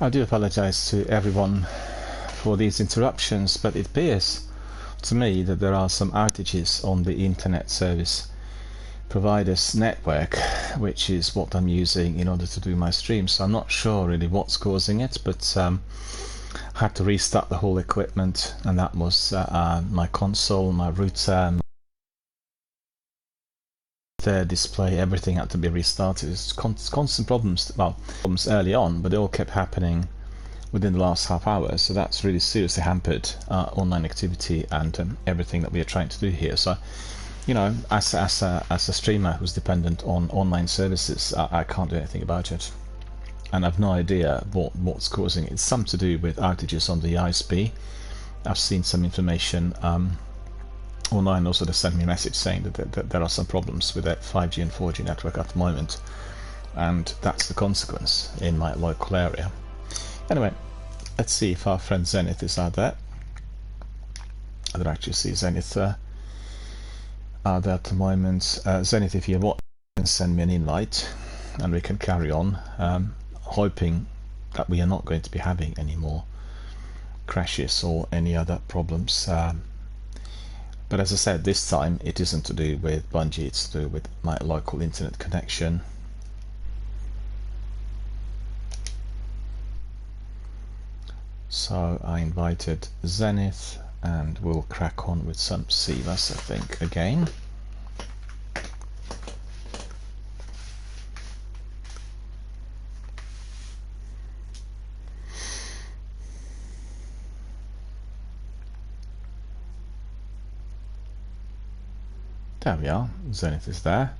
I do apologize to everyone for these interruptions, but it appears to me that there are some outages on the internet service provider's network, which is what I'm using in order to do my stream. So I'm not sure really what's causing it, but I had to restart the whole equipment, and that was my console, my router, the display, everything had to be restarted. It's constant problems, well, problems early on, but they all kept happening within the last half hour, so that's really seriously hampered online activity and everything that we are trying to do here. So, you know, as a streamer who's dependent on online services, I can't do anything about it, and I've no idea what's causing it. It's something to do with outages on the ISP. I've seen some information online. Also, they sent me a message saying that there are some problems with that 5G and 4G network at the moment, and that's the consequence in my local area. Anyway, let's see if our friend Zenith is out there. I don't actually see Zenith out there at the moment. Zenith, if you're watching, you can send me an invite and we can carry on, hoping that we are not going to be having any more crashes or any other problems. But as I said, this time it isn't to do with Bungie, it's to do with my local internet connection. So I invited Zenith, and we'll crack on with some Sivas, I think, again. There we are, Zenith is there.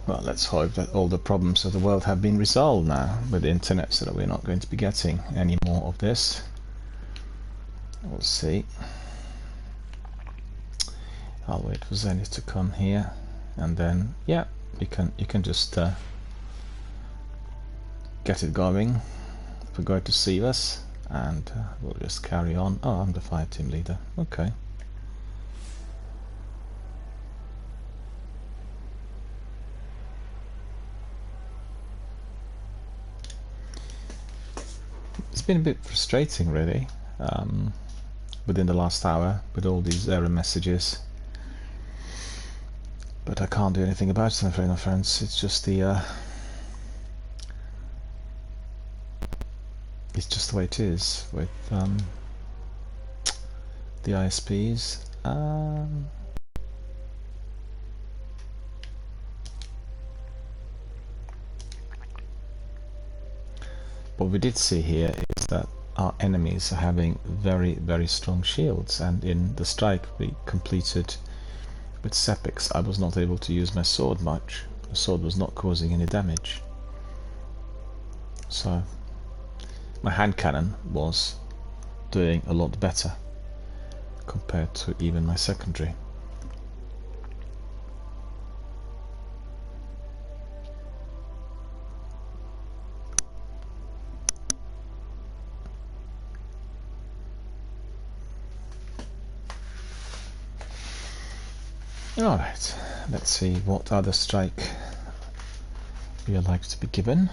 Well, let's hope that all the problems of the world have been resolved now with the internet, so that we're not going to be getting any more of this. We'll see. I'll wait for Zenith to come here, and then yeah, you can just get it going. If we go to Sivas, and we'll just carry on. Oh, I'm the fire team leader. Okay. It's been a bit frustrating, really, within the last hour with all these error messages. But I can't do anything about it, I'm afraid, my friends. It's just the way it is with the ISPs. What we did see here is that our enemies are having very, very strong shields, and in the strike we completed with Sepix, I was not able to use my sword much. The sword was not causing any damage. So my hand cannon was doing a lot better compared to even my secondary. Alright, let's see what other strike we are like to be given.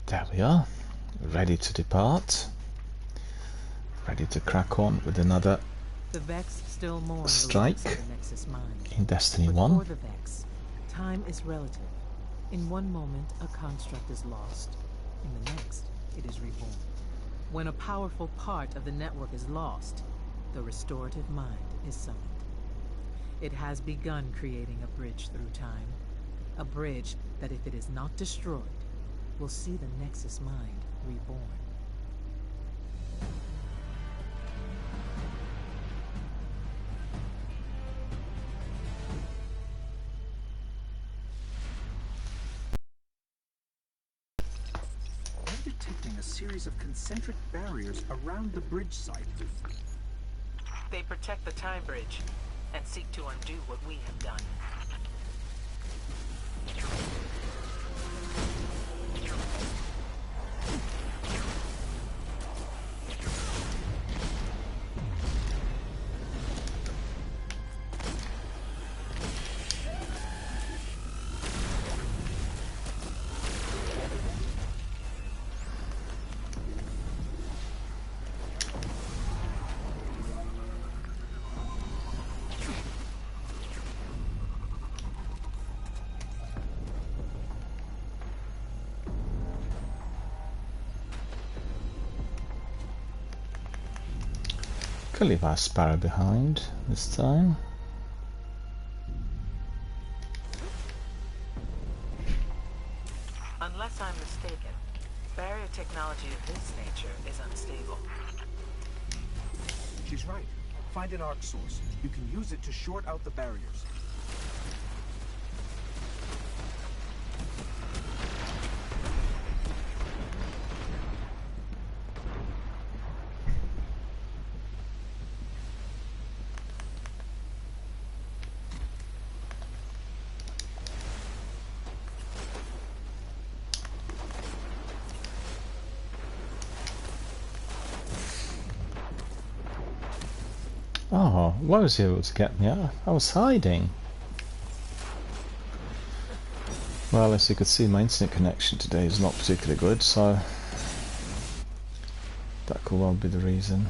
There we are, ready to depart, ready to crack on with another the Vex still mourn strike the Nexus mind. in Destiny But 1. for the Vex, time is relative. In one moment, a construct is lost. In the next, it is reborn. When a powerful part of the network is lost, the restorative mind is summoned. It has begun creating a bridge through time. A bridge that, if it is not destroyed, will see the Nexus mind reborn. I'm detecting a series of concentric barriers around the bridge site. They protect the time bridge and seek to undo what we have done. Can leave our Sparrow behind this time. Unless I'm mistaken, barrier technology of this nature is unstable. She's right. Find an arc source. You can use it to short out the barriers. Oh, why was he able to get me out? I was hiding. Well, as you could see, my internet connection today is not particularly good, so that could well be the reason.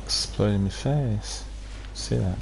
Exploded in my face. See that?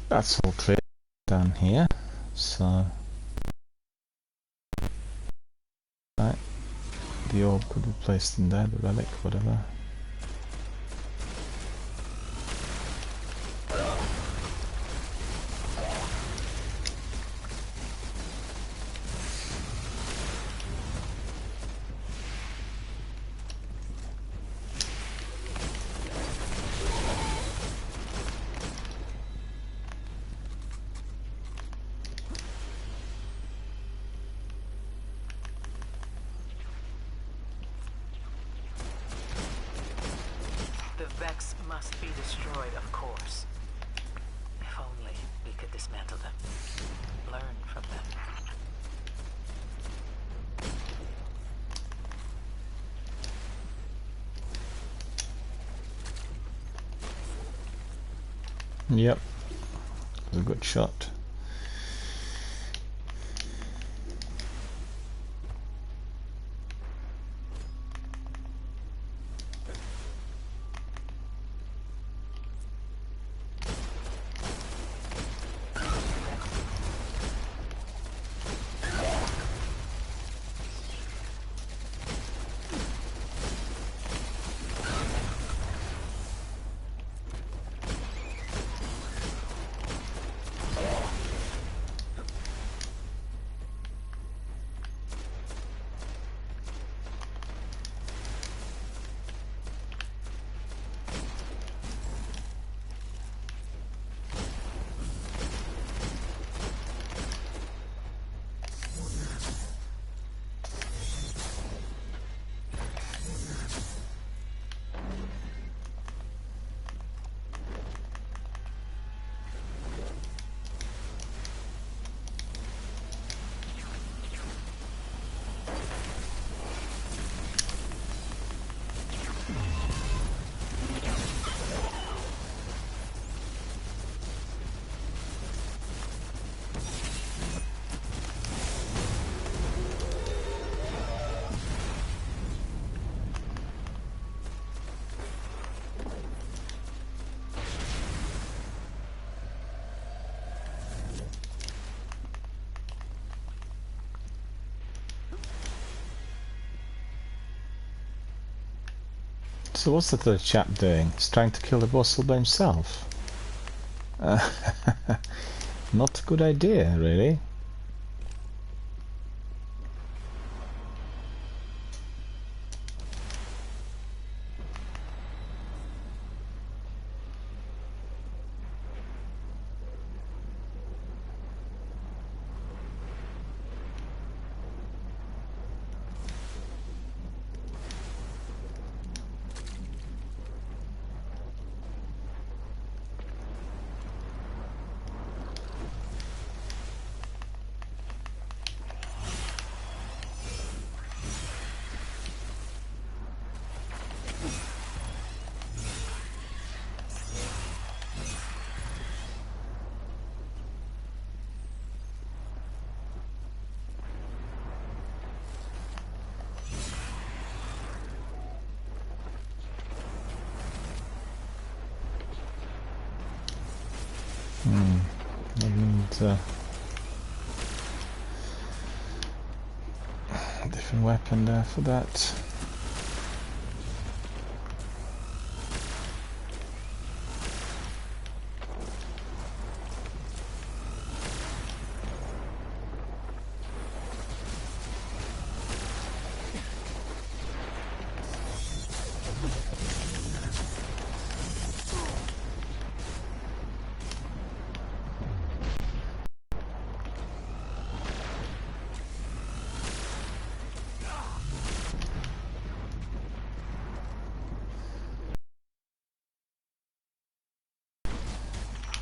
That's all clear down here, so right, the orb could be placed in there, the relic, whatever. destroyed, of course. If only we could dismantle them. Learn from them. Yep, it was a good shot. So what's that other chap doing? He's trying to kill the boss all by himself. Not a good idea, really. I need a different weapon there for that.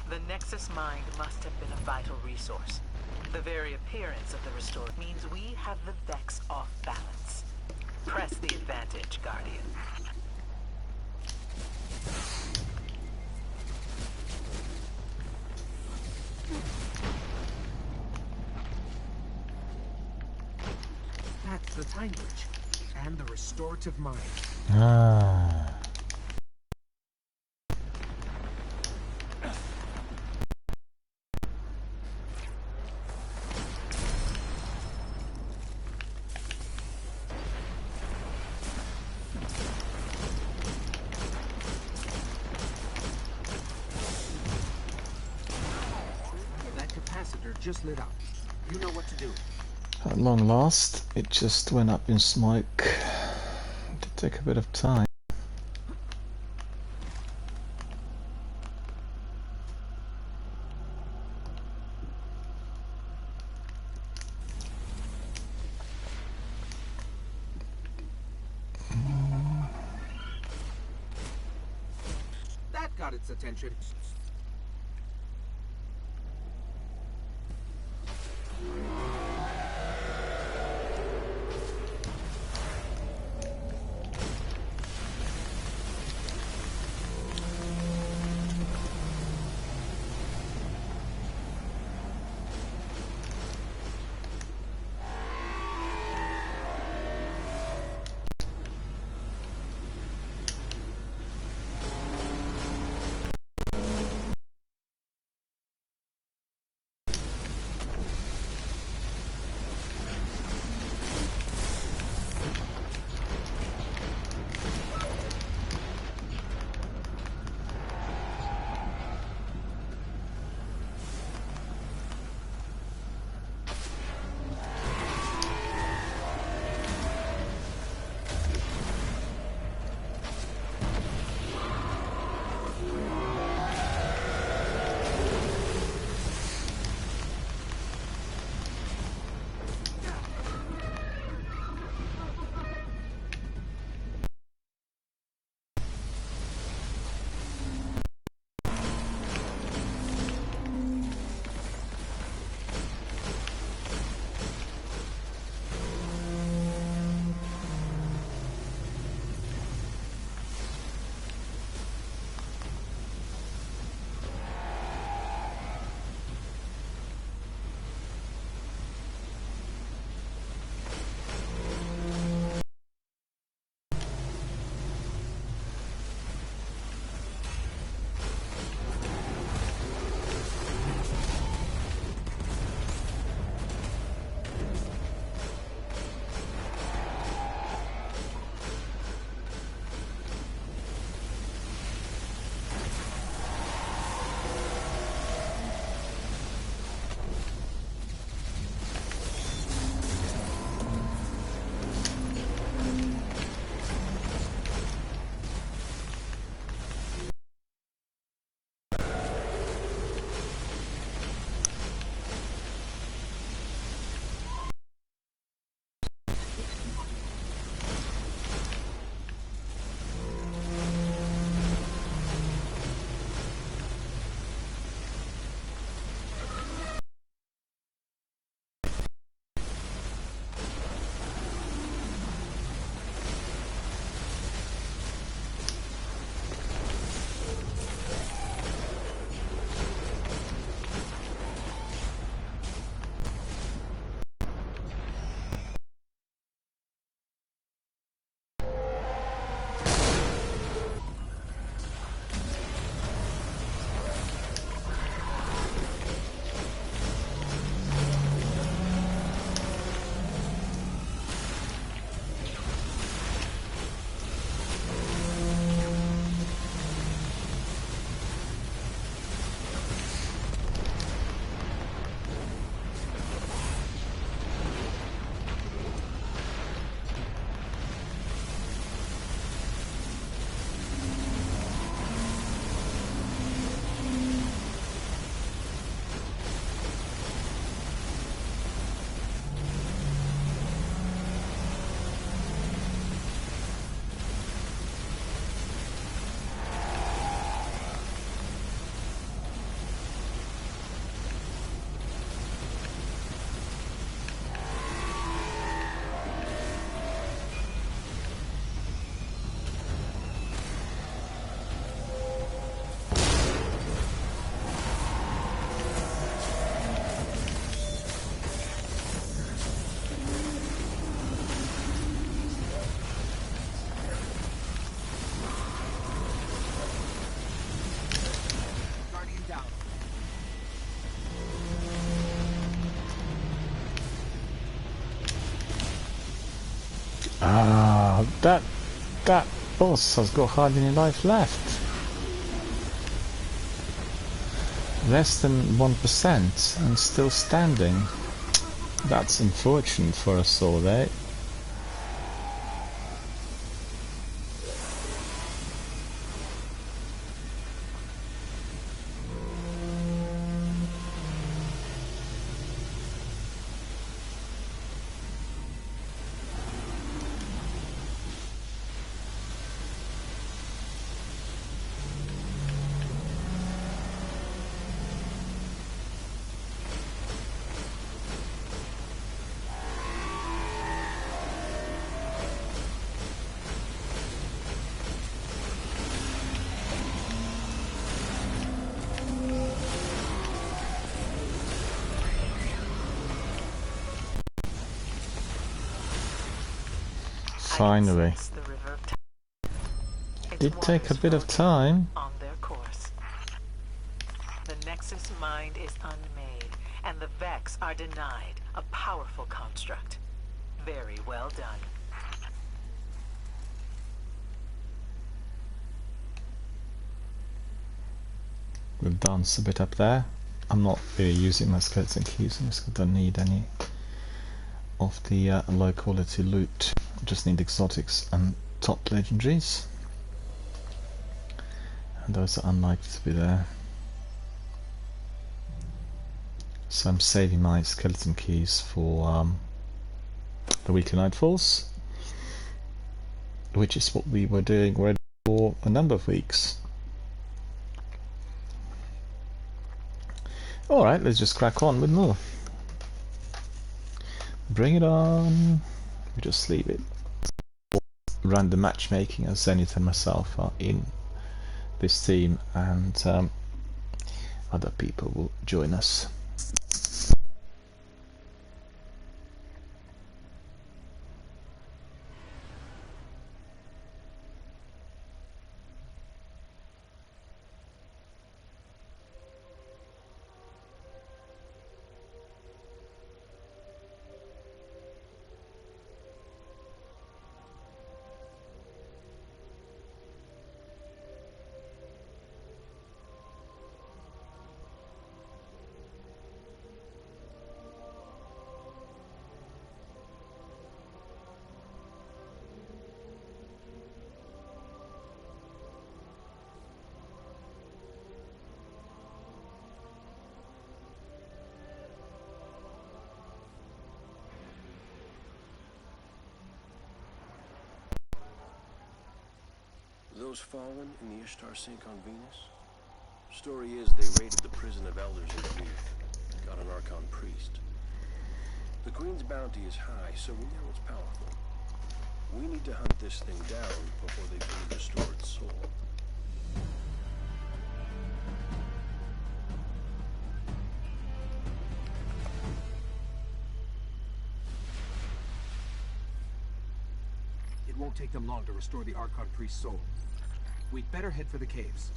The Nexus Mind must have been a vital resource. The very appearance of the restored means we have the Vex off balance. Press the advantage, Guardian. That's the time bridge. And the restorative mind. Ah. That capacitor just lit up. You know what to do. At long last, it just went up in smoke. It did take a bit of time. That got got its attention. Ah, that boss has got hardly any life left. Less than 1% and still standing. That's unfortunate for us all, eh? Finally. It did take a bit of time. On their course. The Nexus mind is unmade, and the Vex are denied a powerful construct. Very well done. We've danced a bit up there. I'm not really using my skeleton keys because I don't need any of the low quality loot. I just need exotics and top legendaries. And those are unlikely to be there. So I'm saving my skeleton keys for the weekly nightfalls, which is what we were doing already for a number of weeks. Alright, let's just crack on with more. Bring it on. We just leave it. Random matchmaking, as Zenith and myself are in this team, and other people will join us. Those fallen in the Ishtar sink on Venus? Story is they raided the prison of elders in Greece, got an Archon priest. The Queen's bounty is high, so we know it's powerful. We need to hunt this thing down before they fully restore its soul. It won't take them long to restore the Archon priest's soul. We'd better head for the caves.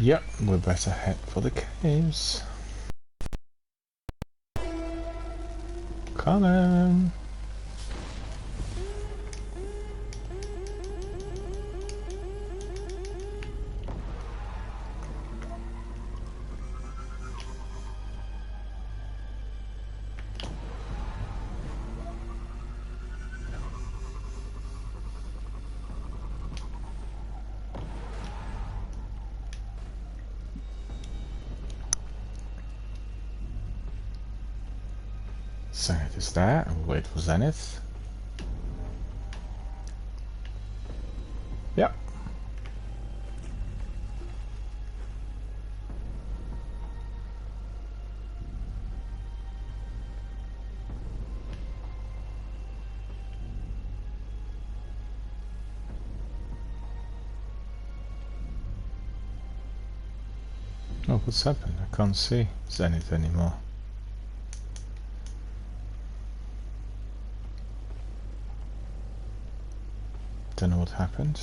Yep, we better head for the caves. Come on. Zenith is there, and we'll wait for Zenith. Yep. Oh, what's happened? I can't see Zenith anymore. Don't know what happened.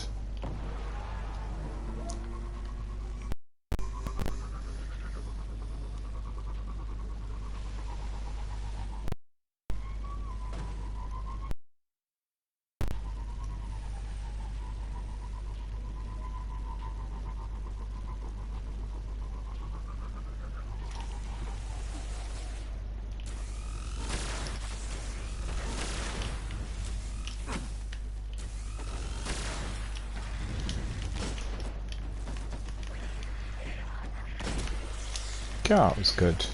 God, it was good.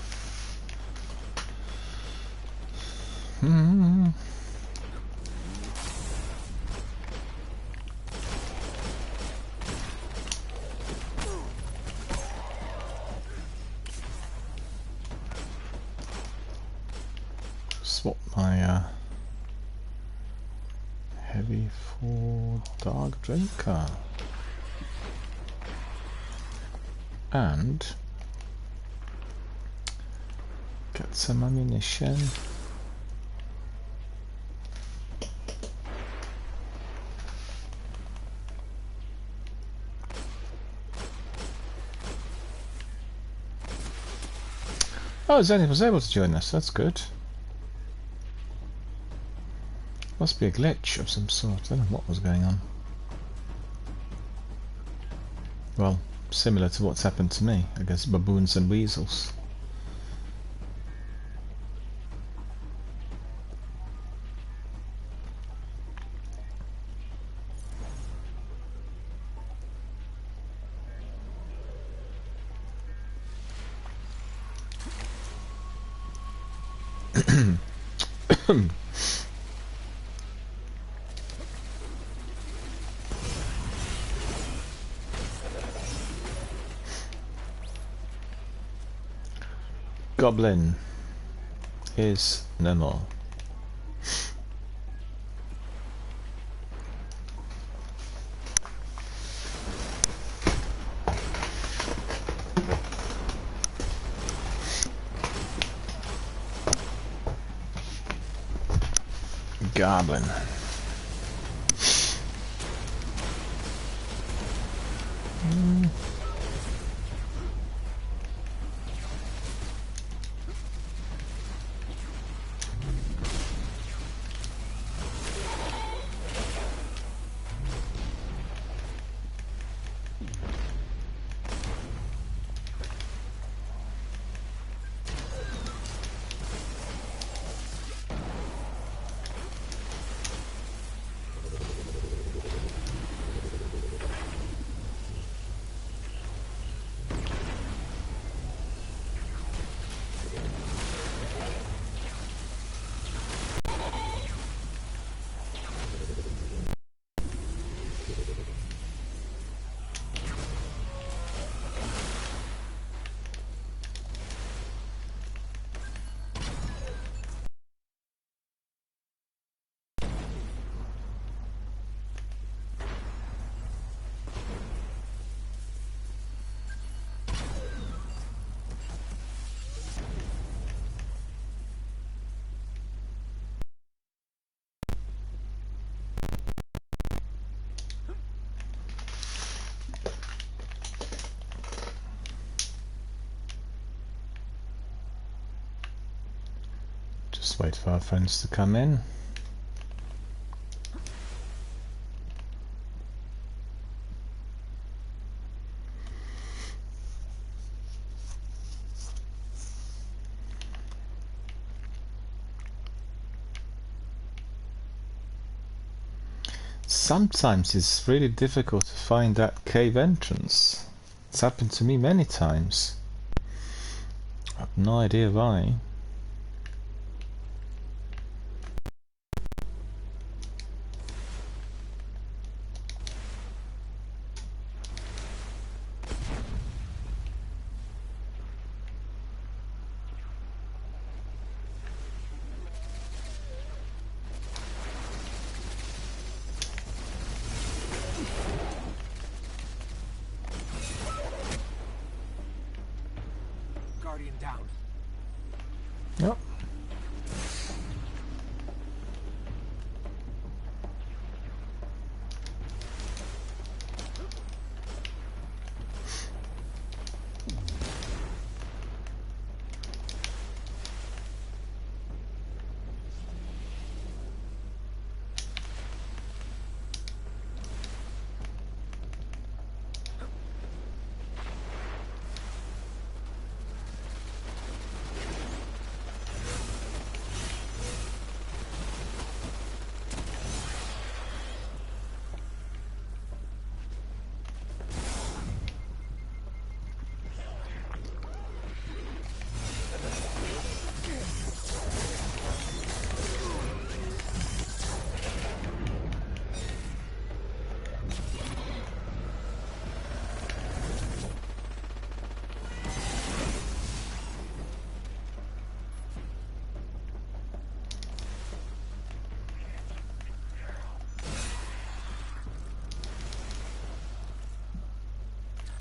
Swap my heavy for Dark Drinker. And get some ammunition. Oh, Zenith was able to join us. That's good. Must be a glitch of some sort. I don't know what was going on. Well, similar to what's happened to me, I guess. Baboons and weasels. Goblin is no more. Goblin. Just wait for our friends to come in. Sometimes it's really difficult to find that cave entrance. It's happened to me many times. I have no idea why. Guardian down. Yep.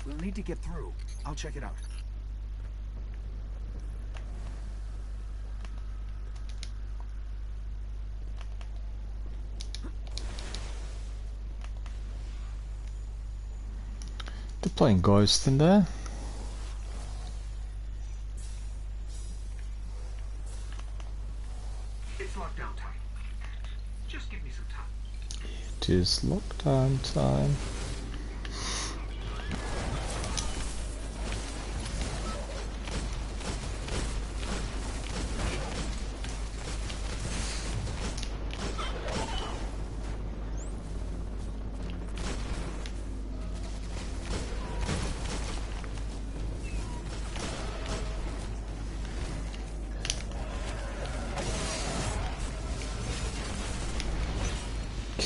We'll need to get through. I'll check it out. Deploying Ghost in there. It's lockdown time. Just give me some time. It is lockdown time.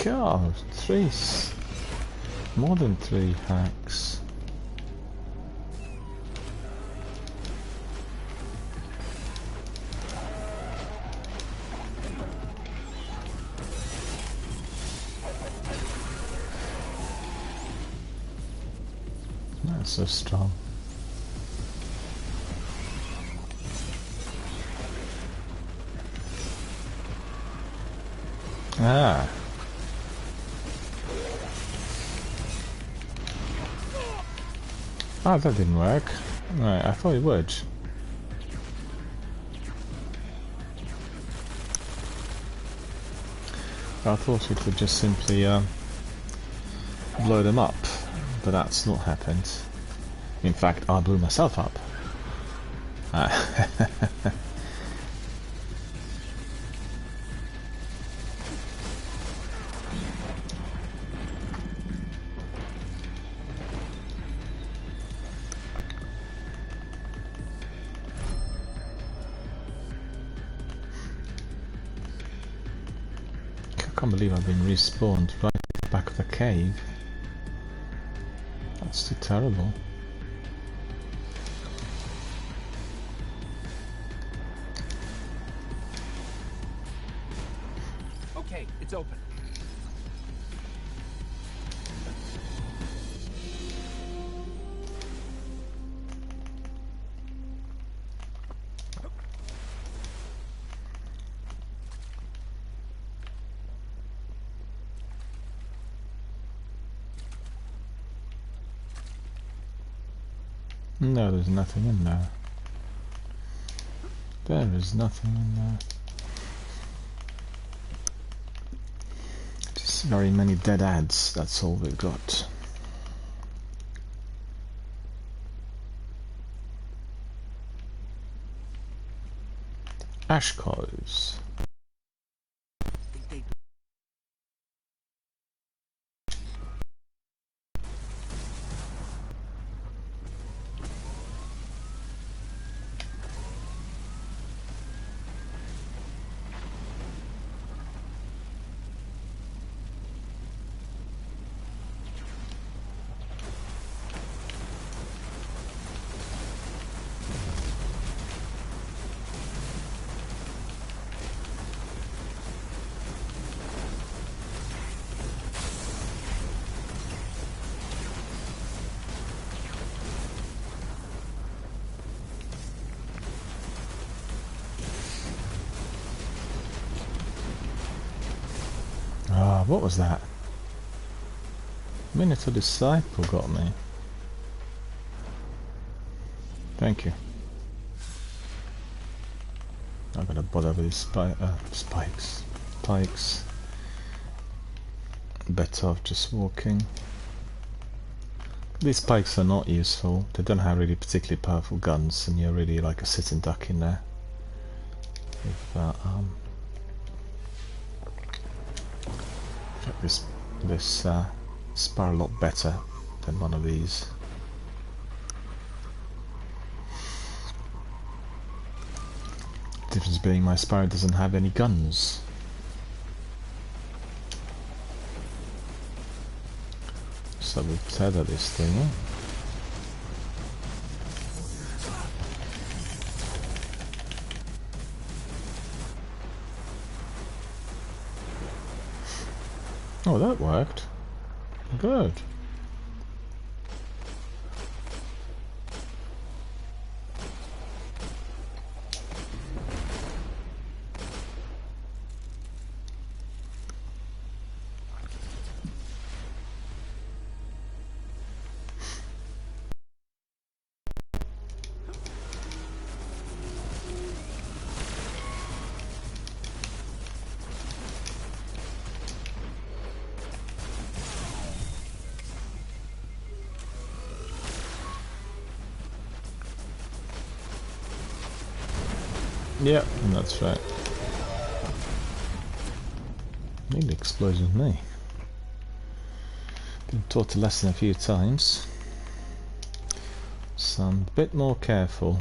God, more than 3 hacks. That's so strong. Ah. Oh, that didn't work. Right, I thought it would. I thought it would just simply blow them up, but that's not happened. In fact, I blew myself up. I can't believe I've been respawned right at the back of the cave. That's too terrible. Okay, it's open. No, there's nothing in there. There is nothing in there. Just very many dead ads, that's all we've got. Ash coils. Ah, what was that? Minotaur Disciple got me. Thank you. I'm gonna bother with these spikes. Pikes. Better off just walking. These spikes are not useful. They don't have really particularly powerful guns, and you're really like a sitting duck in there. If, this spar a lot better than one of these. Difference being my Sparrow doesn't have any guns. So we tether this thing. Oh, that worked. Good. Yeah, that's right. Nearly exploded me. Been taught a lesson a few times, so I'm a bit more careful.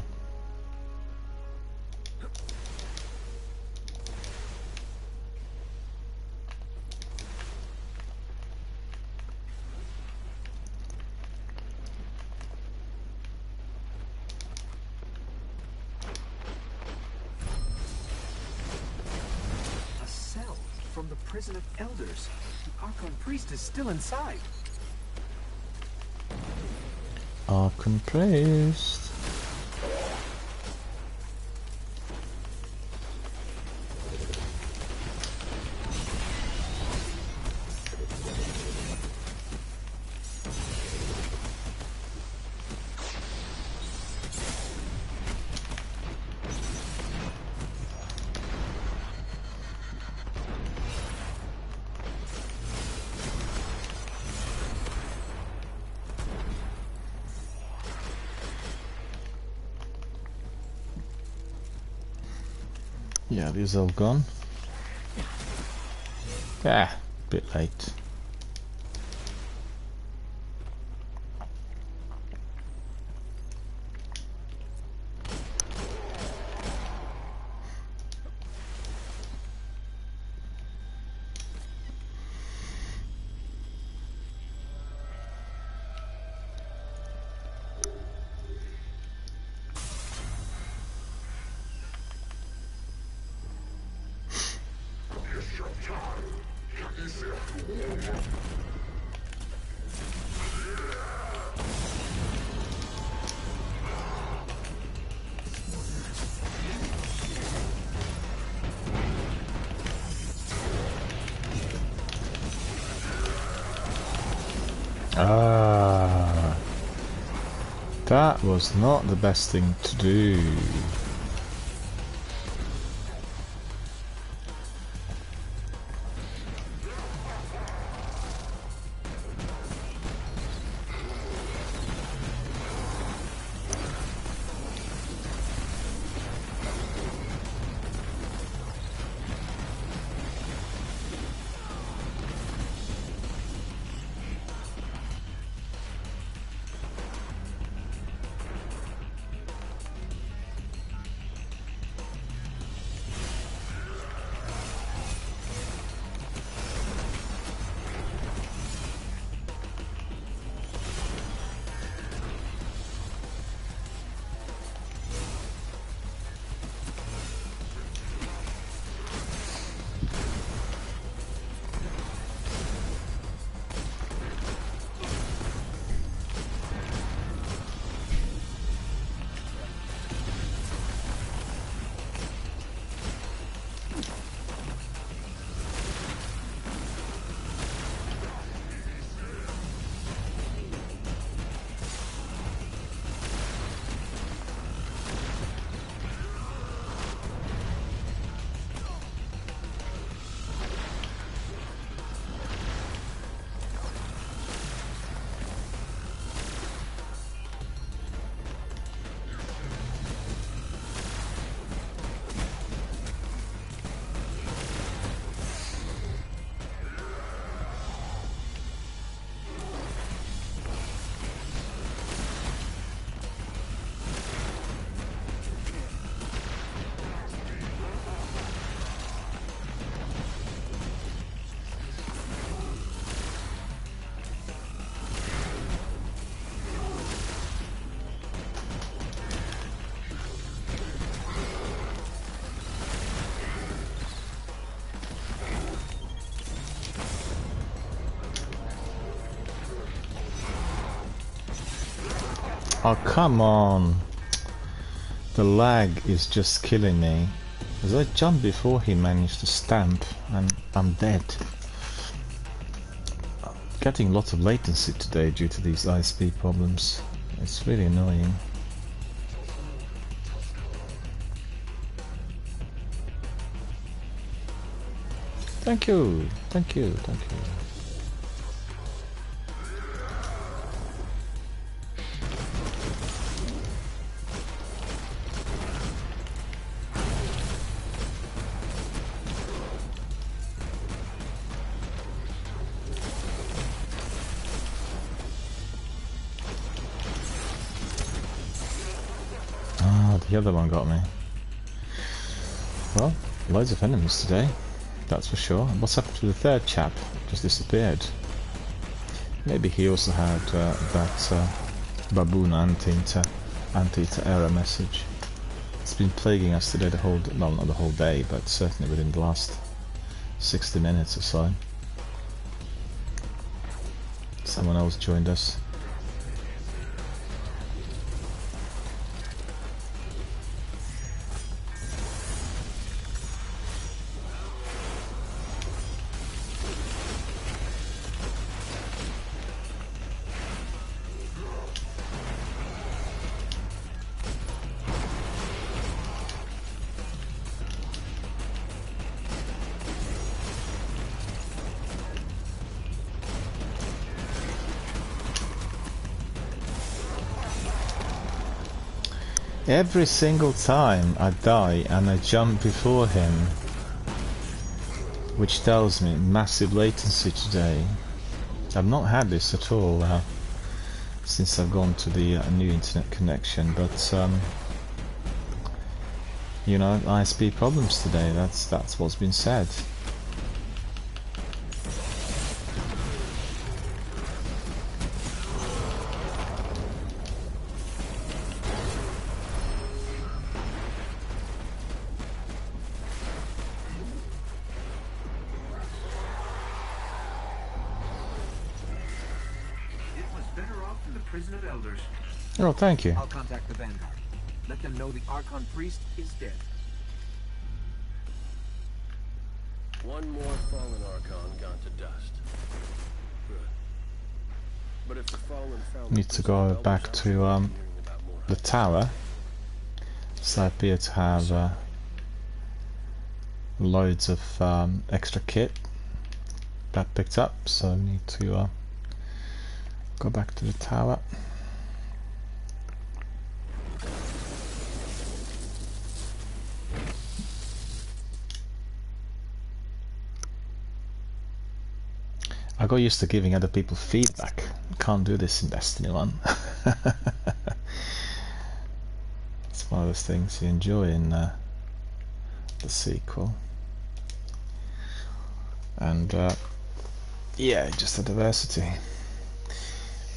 A cell from the prison of elders. The Archon priest is still inside. Archon priest. Yeah, these all gone. Ah, bit late. Ah, that was not the best thing to do. Oh, come on. The lag is just killing me. As I jumped before he managed to stamp, and I'm dead. Getting lots of latency today due to these ISP problems. It's really annoying. Thank you, thank you, thank you. the other one got me. Well, loads of enemies today, that's for sure. What's happened to the third chap? Just disappeared. Maybe he also had that baboon anti-to error message. It's been plaguing us today the whole, well, not the whole day, but certainly within the last 60 minutes or so. Someone else joined us. Every single time I die and I jump before him, which tells me massive latency today. I've not had this at all since I've gone to the new internet connection, but you know, ISP problems today, that's what's been said. Oh, thank you. I'll contact the Vanguard. Let them know the Archon Priest is dead. One more fallen Archon gone to dust. Good. But if the fallen found Need to go back to the tower. So I appear to have loads of extra kit that picked up, so I need to go back to the tower. I got used to giving other people feedback. Can't do this in Destiny 1. It's one of those things you enjoy in the sequel. And yeah, just the diversity.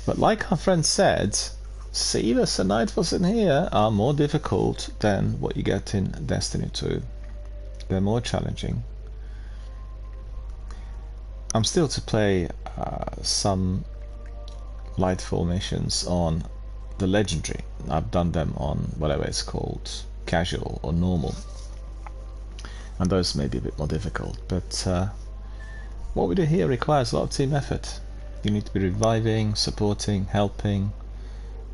But like our friend said, Sealess and Nightfalls in here are more difficult than what you get in Destiny 2. They're more challenging. I'm still to play some Lightfall missions on the Legendary. I've done them on whatever it's called, casual or normal, and those may be a bit more difficult, but what we do here requires a lot of team effort. You need to be reviving, supporting, helping,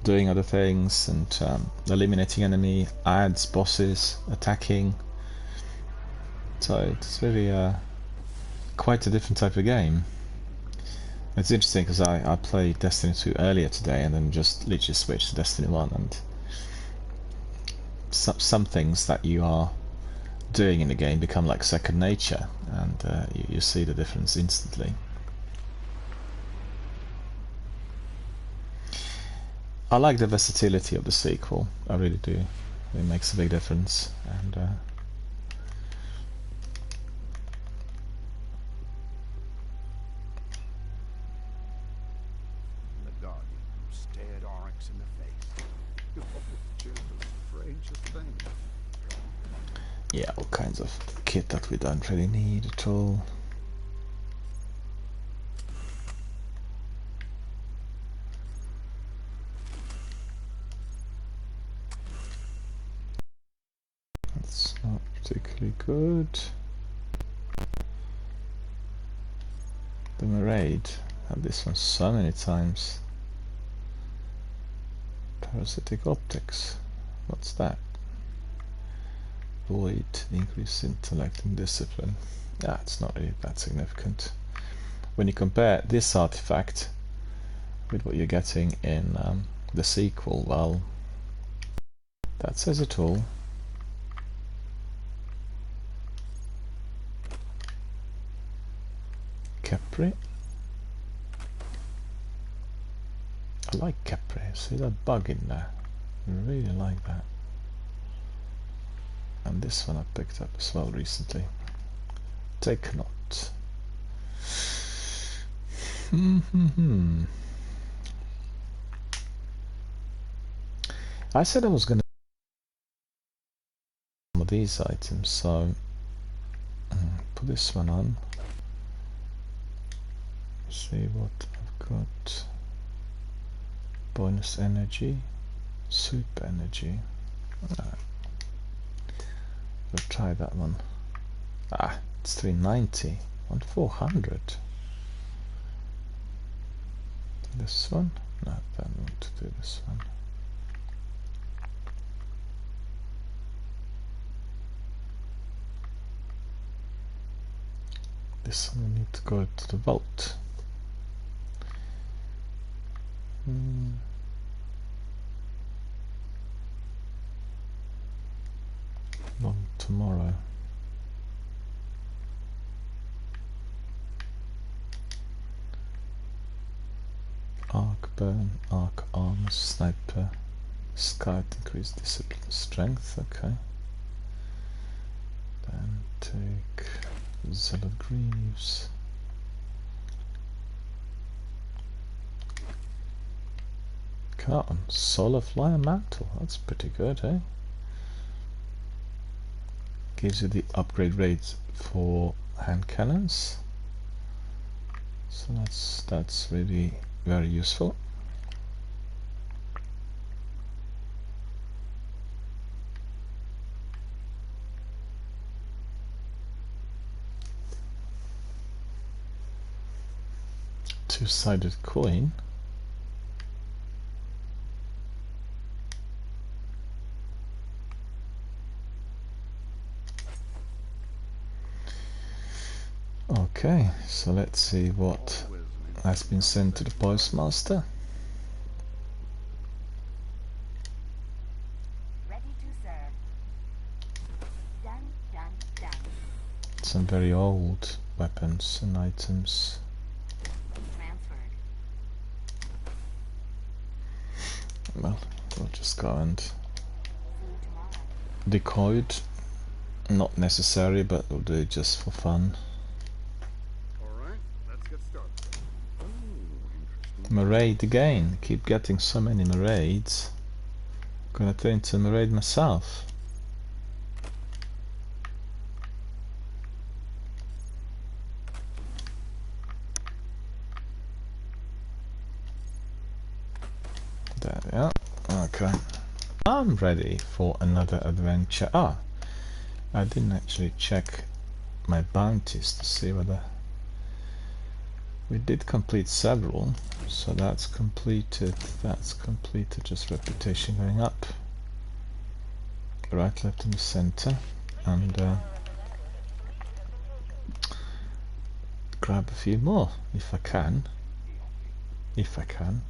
doing other things, and eliminating enemy adds, bosses, attacking. So it's really quite a different type of game. It's interesting because I played Destiny 2 earlier today and then just literally switched to Destiny 1, and some things that you are doing in the game become like second nature, and you see the difference instantly. I like the versatility of the sequel, I really do. It makes a big difference, and yeah, all kinds of kit that we don't really need at all. That's not particularly good. The Maraid, had this one so many times. Parasitic Optics, what's that? Void, increase intellect and discipline. Yeah, it's not really that significant. When you compare this artifact with what you're getting in the sequel, well, that says it all. Capri. I like Capri. See that bug in there? I really like that. And this one I picked up as well recently. Take note. I said I was going to some of these items, so put this one on. See what I've got. Bonus energy, super energy. Alright. We'll try that one. Ah, it's 390 on 400. This one? No, I don't want to do this one. This one we need to go to the vault. Not tomorrow. Arc burn, arc armor, sniper, scout, increase discipline, strength. Okay. Then take Zealot Greaves. Carton, Solar Flyer Mantle. That's pretty good, eh? Gives you the upgrade rates for hand cannons. So that's really very useful. Two-sided coin. Okay, so let's see what has been sent to the postmaster. Ready to serve. Done, done, done. Some very old weapons and items. Transferred. Well, we'll just go and See you tomorrow. decode. Not necessary, but we'll do it just for fun. Alright, let's get started. Oh, interesting. Maraid again. Keep getting so many maraids. Gonna turn into a maraid myself. There we are. Okay. I'm ready for another adventure. Ah, I didn't actually check my bounties to see whether we did complete several. So that's completed. That's completed. Just reputation going up. Right, left, in the center, and grab a few more if I can. If I can.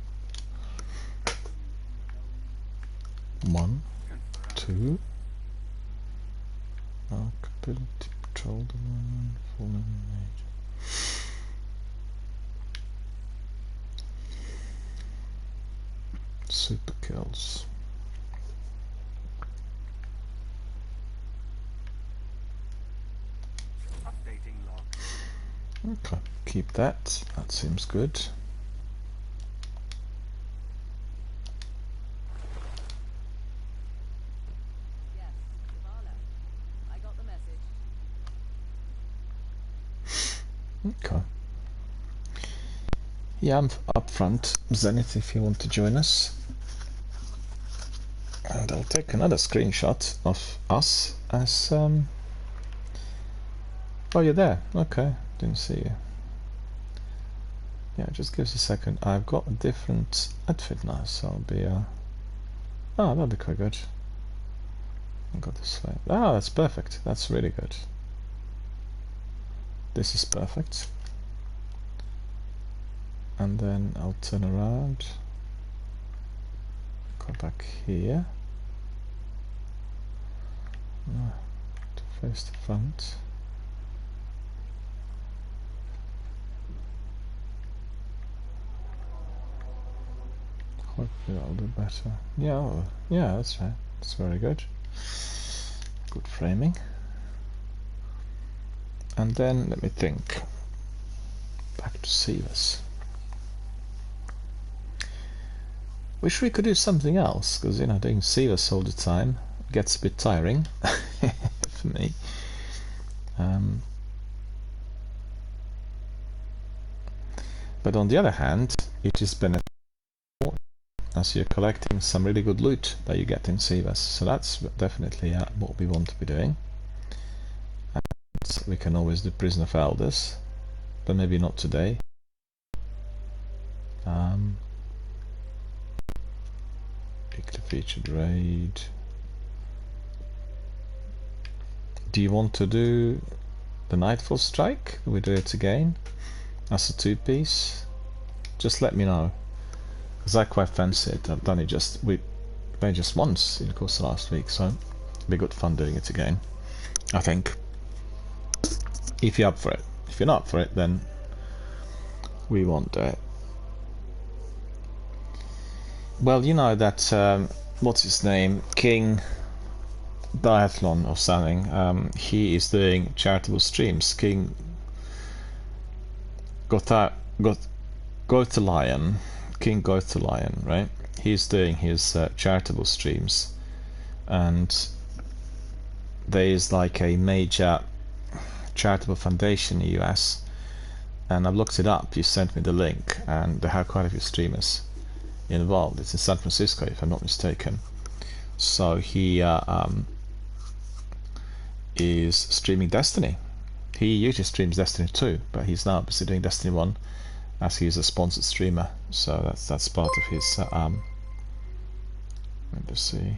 1, 2. Ability patrol the one fallen age. Super kills. Updating log. Okay, keep that. That seems good. Yes, Marla. I got the message. Okay. Yeah, I'm up front. Zenith, if you want to join us. And I'll take another screenshot of us as oh, you're there. Okay, didn't see you. Yeah, just give us a second. I've got a different outfit now, so I'll be oh, that'll be quite good. I'll go this way. Ah, that's perfect. That's really good. This is perfect. And then I'll turn around, go back here, to face the front. Hopefully that'll do better. Yeah, yeah, that's right. That's very good. Good framing. And then let me think. Back to Sivas. Wish we could do something else, because you know, doing Sivas all the time gets a bit tiring for me. But on the other hand, it is beneficial as you're collecting some really good loot that you get in Sivas. So that's definitely what we want to be doing. And we can always do Prison of Elders, but maybe not today. Pick the featured raid. Do you want to do the Nightfall Strike? We do it again as a 2-piece? Just let me know, because I quite fancy it. I've done it just once in the course of last week, so it'll be good fun doing it again, I think, if you're up for it. If you're not up for it, then we won't do it. Well, you know that what's his name, King Diathlon or something, he is doing charitable streams. King Gothalion, King Gothalion, right? He's doing his charitable streams, and there is like a major charitable foundation in the US, and I've looked it up. You sent me the link, and they have quite a few streamers involved. It's in San Francisco, if I'm not mistaken. So he is streaming Destiny. He usually streams Destiny 2, but he's now busy doing Destiny 1 as he's a sponsored streamer. So that's part of his let me see.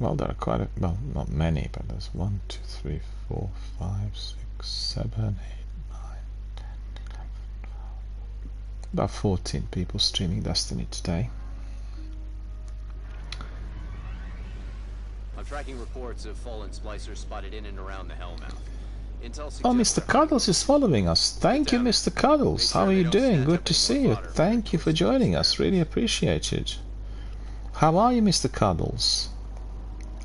Well, there are quite a, well, not many, but there's 1, 2, 3, 4, 5, 6, 7, 8, 9, 10, 11, 12. About 14 people streaming Destiny today. I'm tracking reports of fallen splicers spotted in and around the Hellmouth. Oh, Mr. Cuddles is following us. Thank you, Mr. Cuddles. How are you doing? Good to see you. Thank you for joining us. Really appreciate it. How are you, Mr. Cuddles?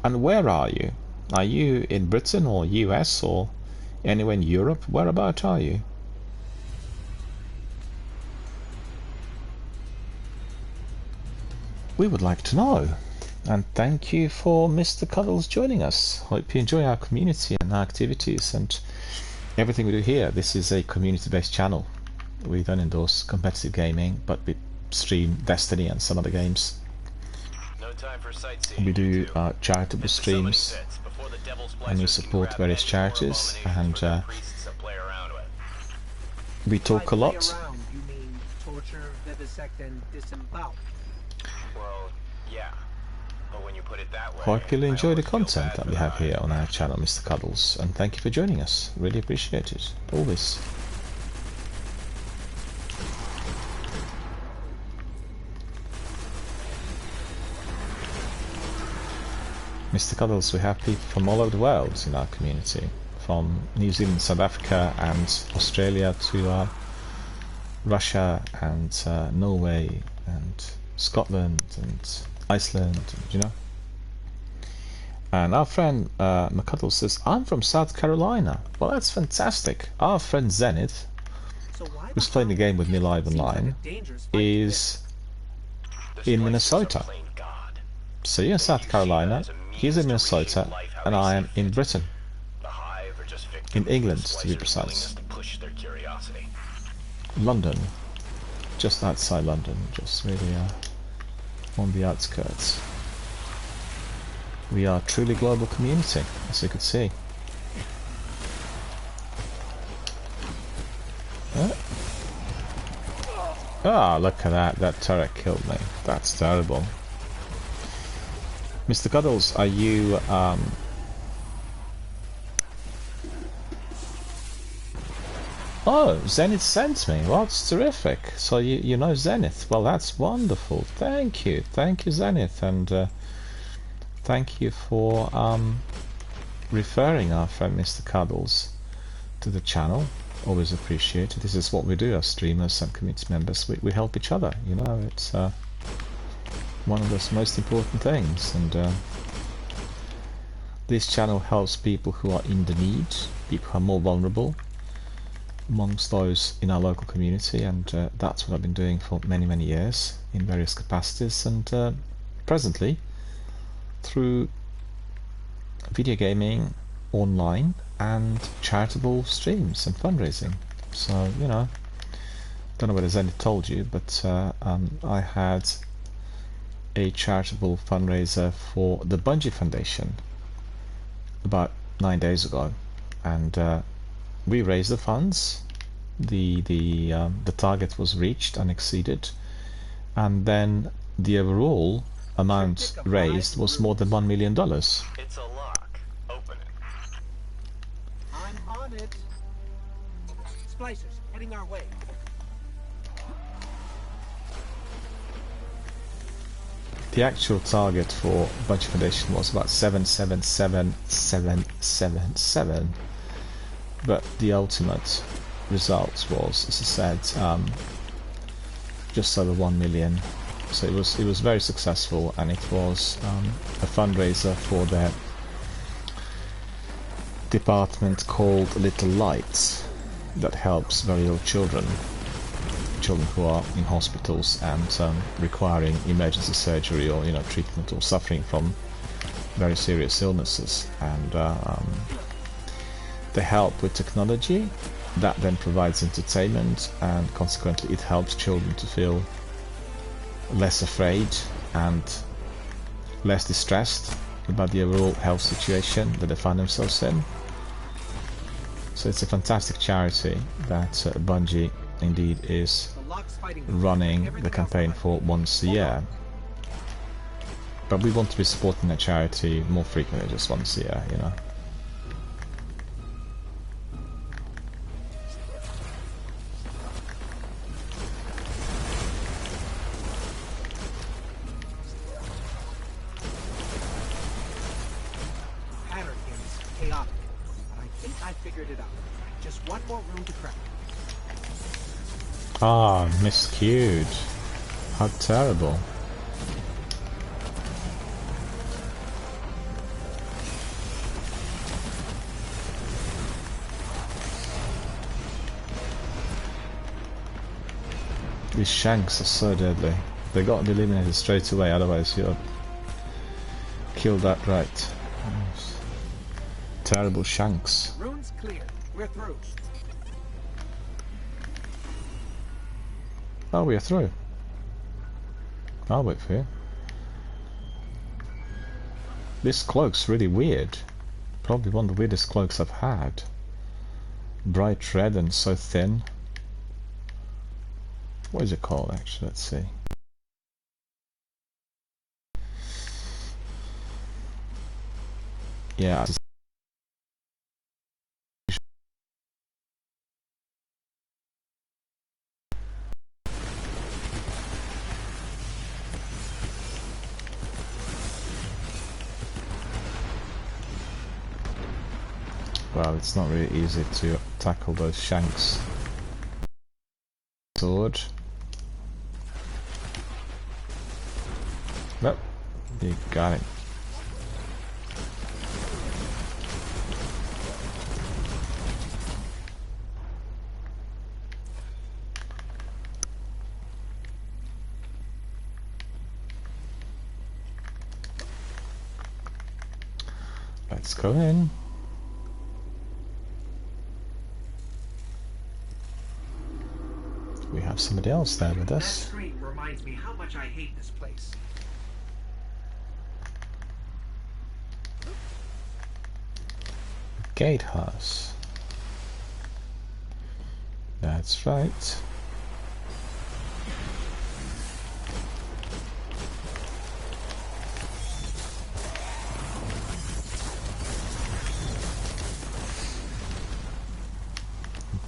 And where are you? Are you in Britain or US or anywhere in Europe? Whereabout are you? We would like to know. And thank you for Mr. Cuddles joining us. Hope you enjoy our community and our activities and everything we do here. This is a community-based channel. We don't endorse competitive gaming, but we stream Destiny and some other games. No time for sightseeing. We do charitable streams, and we support various charities, and we talk a lot. You mean torture, vivisect, and disembowel? Well, yeah. But when you put it that way, Hope you'll enjoy the content that we have here on our channel, Mr. Cuddles, and thank you for joining us. Really appreciate it. Always. Mr. Cuddles, we have people from all over the world in our community, from New Zealand, South Africa and Australia to Russia and Norway and Scotland and Iceland, you know. And our friend McCuddles says, I'm from South Carolina. Well, that's fantastic. Our friend Zenith, who's playing the game with me live online, is in Minnesota. So you're in South Carolina, he's in Minnesota, and I am in Britain. In England, to be precise. London. Just outside London, just really on the outskirts. We are a truly global community, as you can see. Ah, look at that. That turret killed me. That's terrible. Mr. Cuddles, are you Oh, Zenith sent me. Well, that's terrific. So you know Zenith. Well, that's wonderful. Thank you. Thank you, Zenith. And thank you for referring our friend Mr. Cuddles to the channel. Always appreciate it. This is what we do as streamers and community members. We help each other, you know. It's one of those most important things. And this channel helps people who are in the need, people who are more vulnerable amongst those in our local community, and that's what I've been doing for many years in various capacities, and presently through video gaming online and charitable streams and fundraising. So, you know, don't know whether Zenith told you, but I had a charitable fundraiser for the Bungie Foundation about 9 days ago, and we raised the funds. The target was reached and exceeded, and then the overall amount raised was more than $1 million. It's a lock. Open it. I'm on it. Splicers, heading our way. The actual target for Bungie Foundation was about 777,777, but the ultimate result was, as I said, just over 1 million. So it was very successful, and it was a fundraiser for their department called Little Lights that helps very ill children who are in hospitals and requiring emergency surgery, or, you know, treatment, or suffering from very serious illnesses. And they help with technology that then provides entertainment, and consequently it helps children to feel less afraid and less distressed about the overall health situation that they find themselves in. So it's a fantastic charity that Bungie indeed is running the campaign for once a year. But we want to be supporting that charity more frequently, just once a year, you know. Pattern here is chaotic, but I think I figured it out. Just one more room to crack. Ah, miscued. How terrible. These shanks are so deadly. They got to be eliminated straight away, otherwise you're killed outright. Terrible shanks. Rune's clear. We're through. Oh, we are through. I'll wait for you. This cloak's really weird. Probably one of the weirdest cloaks I've had. Bright red and so thin. What is it called, actually? Let's see. Yeah. Well, it's not really easy to tackle those shanks. Sword. Nope, you got it. Let's go in. We have somebody else there with That us. scream reminds me how much I hate this place. Gatehouse. That's right.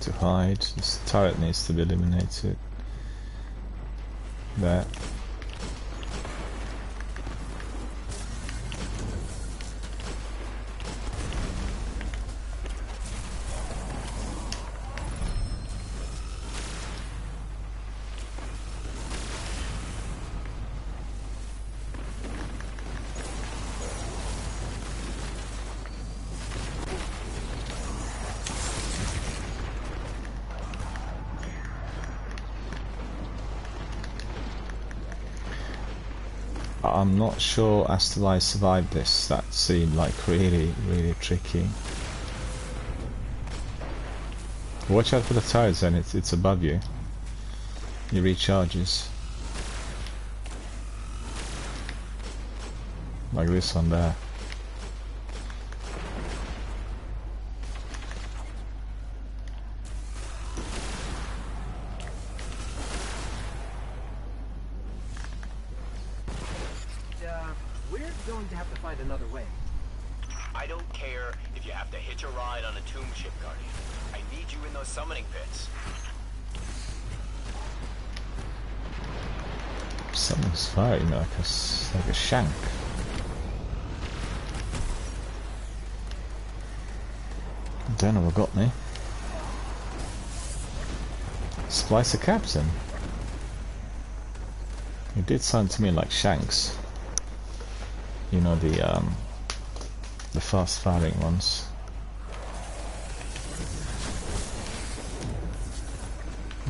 To hide. This turret needs to be eliminated. There. I'm not sure as to why I survived this. That seemed like really, really tricky. Watch out for the turrets then, it's above you. It recharges. Like this one there. We're going to have to find another way. I don't care if you have to hitch a ride on a tomb ship, Guardian. I need you in those summoning pits. Something's firing like a shank. Don't know what got me. Splicer Captain. It did sound to me like shanks. You know, the fast firing ones.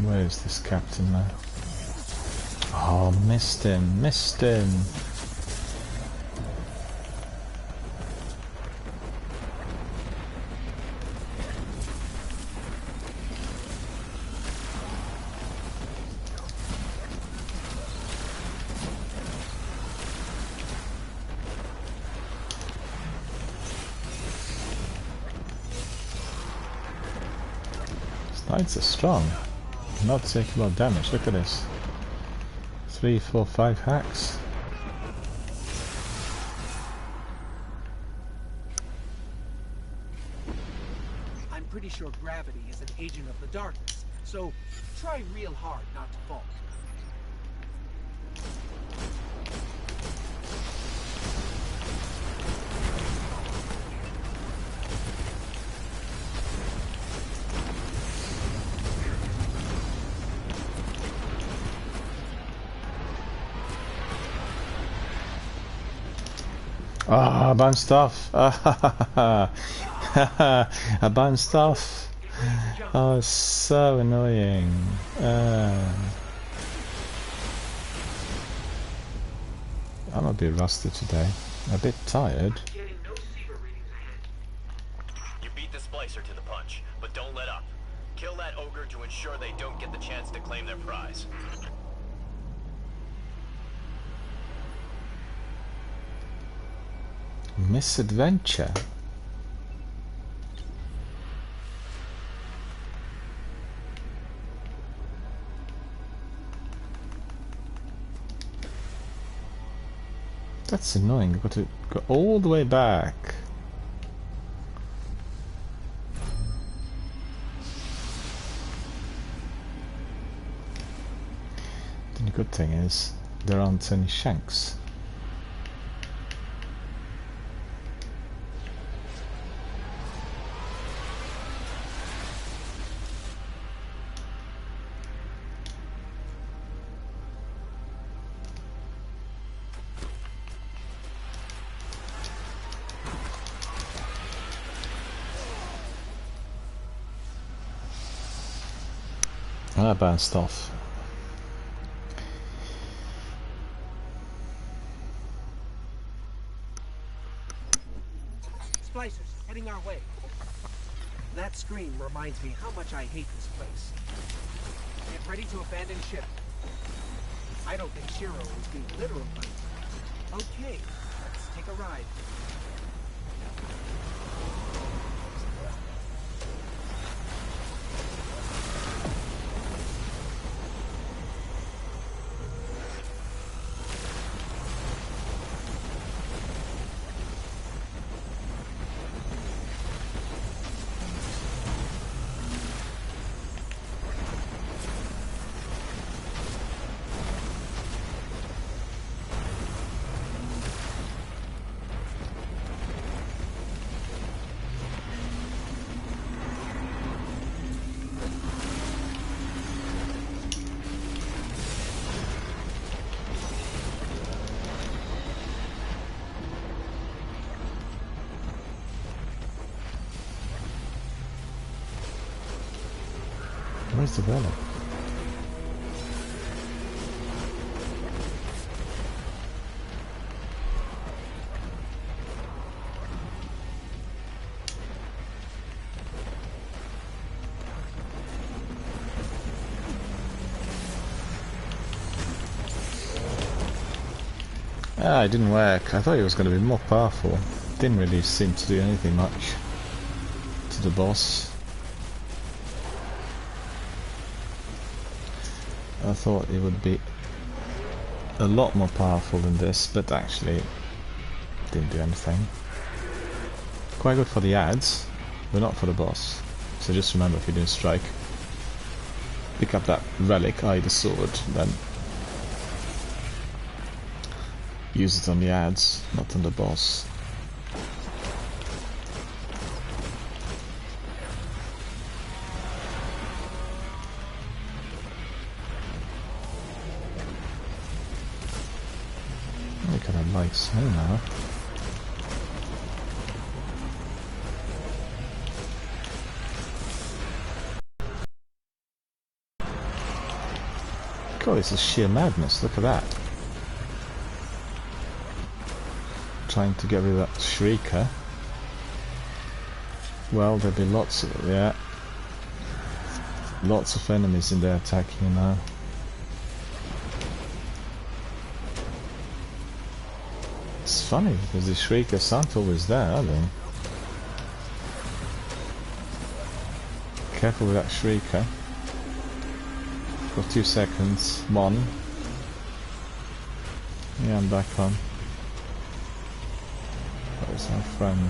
Where is this captain now? Oh, missed him, missed him. Knights are strong. Not taking a lot of damage. Look at this. 3, 4, 5 hacks. I'm pretty sure gravity is an agent of the darkness, so try real hard not to fall. Ah, I bounced off. I bounced off. Oh, so annoying. I'm a bit rusty today. A bit tired. You beat the Splicer to the punch, but don't let up. Kill that ogre to ensure they don't get the chance to claim their prize. Misadventure. That's annoying. I've got to go all the way back. The good thing is there aren't any shanks. I bounced off. Splicers, heading our way. That scream reminds me how much I hate this place. Get ready to abandon ship. I don't think Shiro is being literal, but... Okay, let's take a ride. Where's the relic? Ah, it didn't work. I thought it was going to be more powerful. Didn't really seem to do anything much to the boss. I thought it would be a lot more powerful than this, but actually didn't do anything. Quite good for the ads, but not for the boss. So just remember, if you're doing strike, pick up that relic, i.e. the sword, then use it on the ads, not on the boss. Look at that light snow now. God, this is sheer madness, look at that. Trying to get rid of that Shrieker. Well, there'll be lots of, yeah. Lots of enemies in there attacking you now. It's funny, because the Shriekers aren't always there, are they? Careful with that Shrieker. For 2 seconds. 1. Yeah, I'm back on. Where's our friend?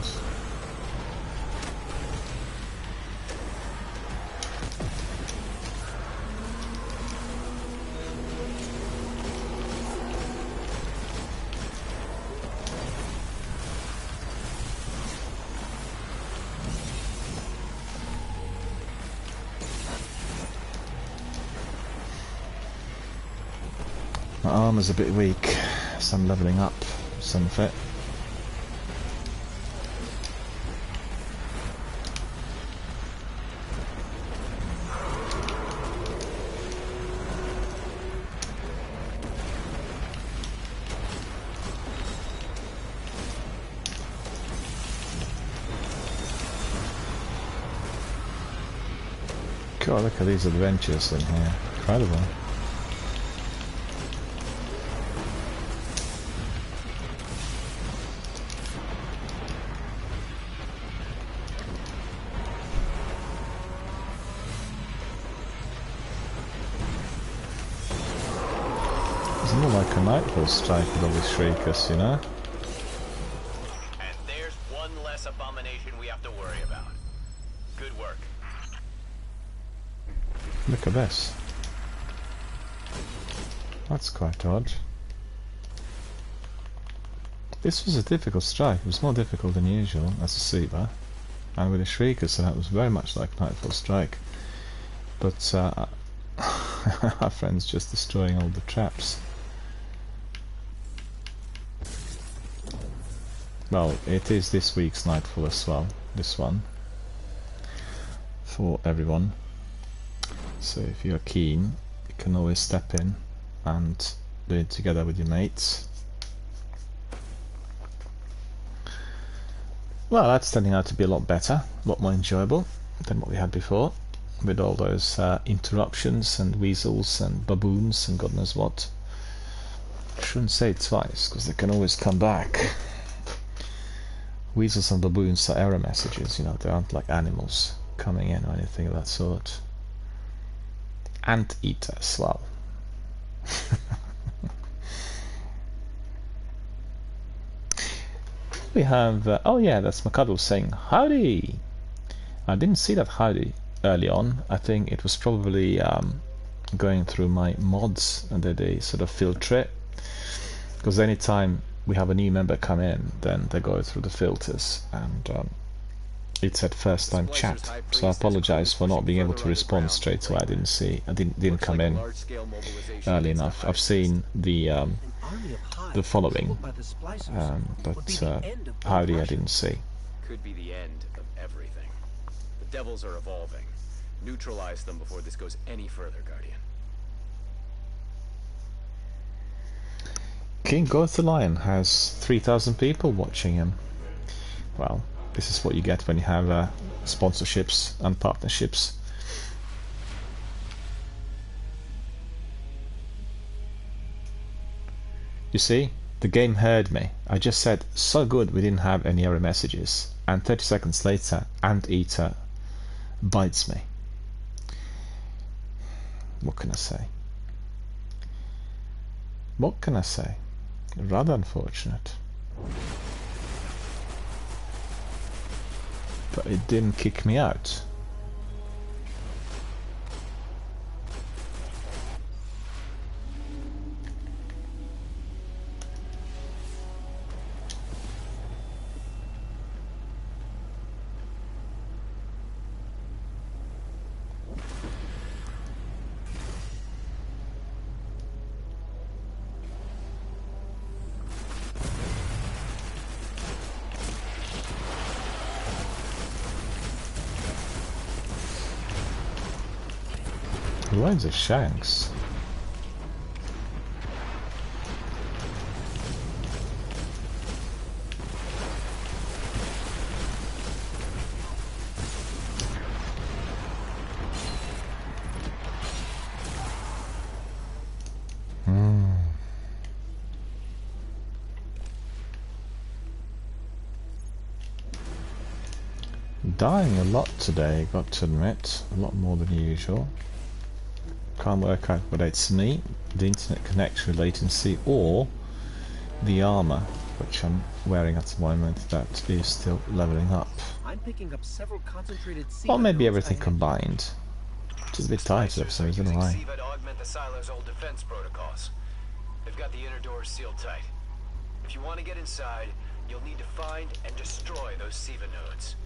My armor's a bit weak, so I'm leveling up some of it. God, look at these adventures in here. Incredible. It's more like a Nightfall strike with all these Shriekers, you know? And there's one less abomination we have to worry about. Good work. Look at this. That's quite odd. This was a difficult strike. It was more difficult than usual as a Seaver. And with a Shrieker, so that was very much like Nightfall Strike. But our friend's just destroying all the traps. Well, it is this week's Nightfall as well, this one. For everyone. So if you're keen, you can always step in and do it together with your mates. Well, that's turning out to be a lot better, a lot more enjoyable than what we had before, with all those interruptions and weasels and baboons and God knows what. I shouldn't say it twice, because they can always come back. Weasels and baboons are error messages, you know, they aren't like animals coming in or anything of that sort. Anteaters, well. We have, oh yeah, that's McCuddle saying howdy. I didn't see that howdy early on. I think it was probably going through my mods and they sort of filter it, because anytime we have a new member come in, then they go through the filters, and it said first time chat, so I apologize for not being able to respond straight away. I didn't come in early enough. I've seen the following, but howdy I didn't see. Could be the end of everything. The devils are evolving. Neutralize them before this goes any further, Guardian. King Goth the Lion has 3,000 people watching him. Well, this is what you get when you have sponsorships and partnerships. You see, The game heard me. I just said, so good we didn't have any error messages. And 30 seconds later, Anteater bites me. What can I say? What can I say? Rather unfortunate. But it didn't kick me out. Loads of shanks. Dying a lot today, got to admit. A lot more than usual. Can't work out whether it's me, the internet connection latency, or the armor, which I'm wearing at the moment, that is still leveling up. I'm picking up several concentrated Or maybe nodes everything ahead. combined. Just a bit tired for some reason, why? Using SIVA to augment the silo's old defense protocols. They've got the inner doors sealed tight. If you want to get inside, you'll need to find and destroy those SIVA nodes.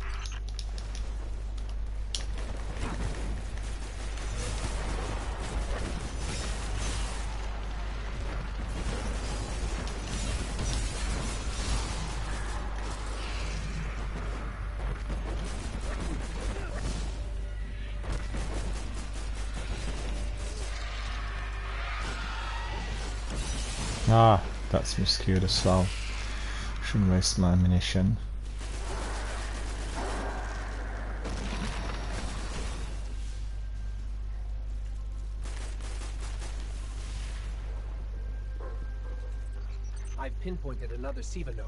Ah, that's miscued as well. Shouldn't waste my ammunition. I've pinpointed another SIVA node.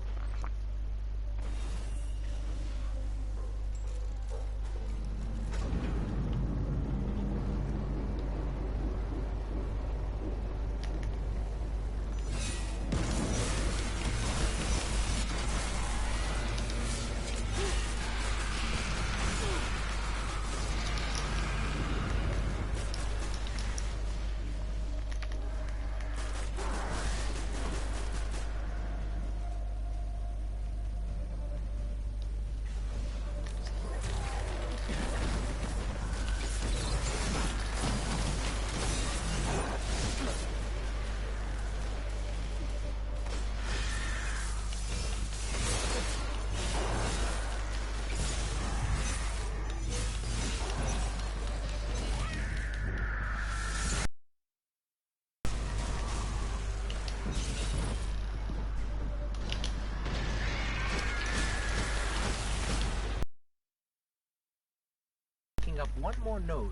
Up one more node.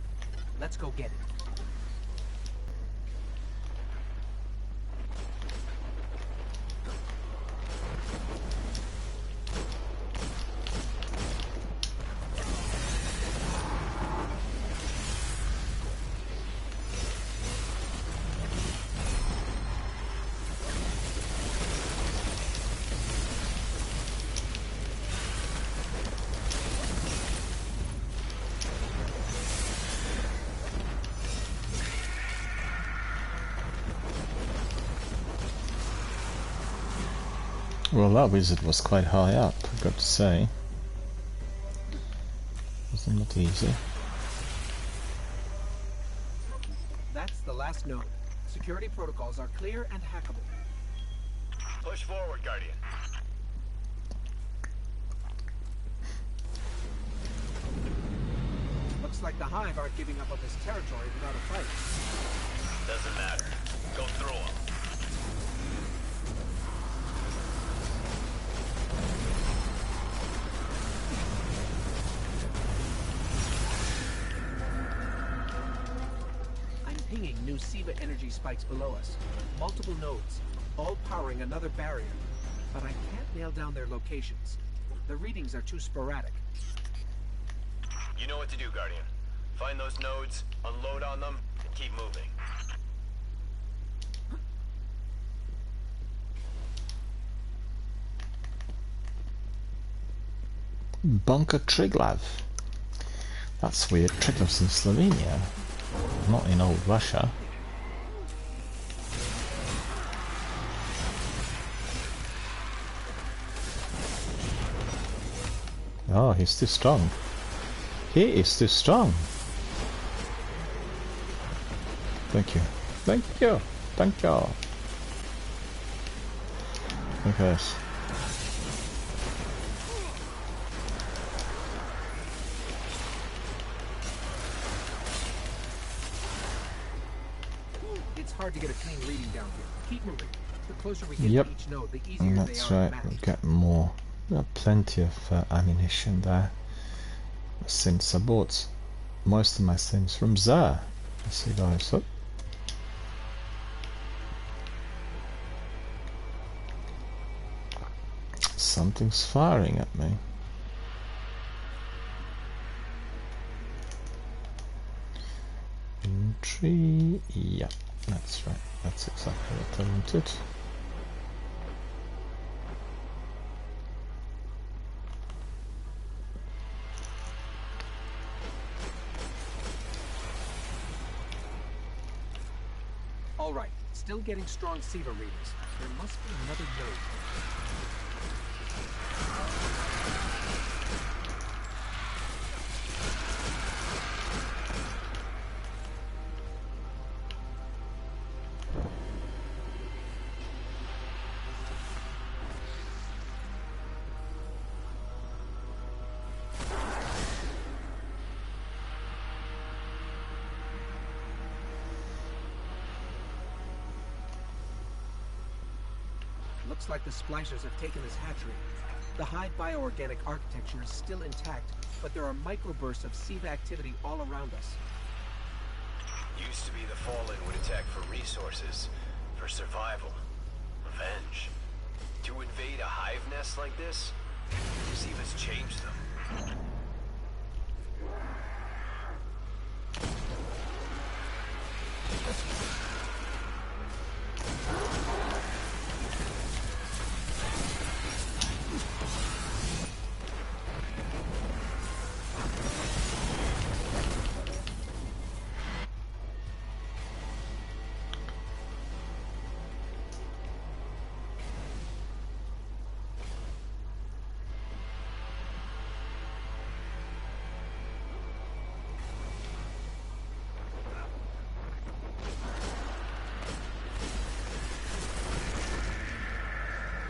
Let's go get it. Well, that wizard was quite high up, I've got to say. Wasn't that easy. That's the last node. Security protocols are clear and hackable. Push forward, Guardian. Looks like the Hive aren't giving up on this territory without a fight. Doesn't matter. Go through them. I'm pinging new SIVA energy spikes below us. Multiple nodes. all powering another barrier, but I can't nail down their locations. The readings are too sporadic. You know what to do, Guardian. Find those nodes, unload on them, and keep moving. Bunker Triglav. That's weird. Triglav's in Slovenia, not in old Russia. Oh, he's too strong. He is too strong. Thank you. Thank you. Thank you. Look at this. It's hard to get a clean reading down here. Keep moving. The closer we get Yep. to each node, the easier they That's are right. to match. We'll get more. We have plenty of ammunition there. Since I bought most of my things from Xur. Let's see, guys. Oh. Something's firing at me. Entry. Yeah, that's right. That's exactly what I wanted. All right, still getting strong SIVA readings. There must be another node. Looks like the Splishers have taken this hatchery. The Hive bioorganic architecture is still intact, but there are microbursts of SIVA activity all around us. Used to be the Fallen would attack for resources, for survival, revenge. To invade a hive nest like this, SIVA's changed them.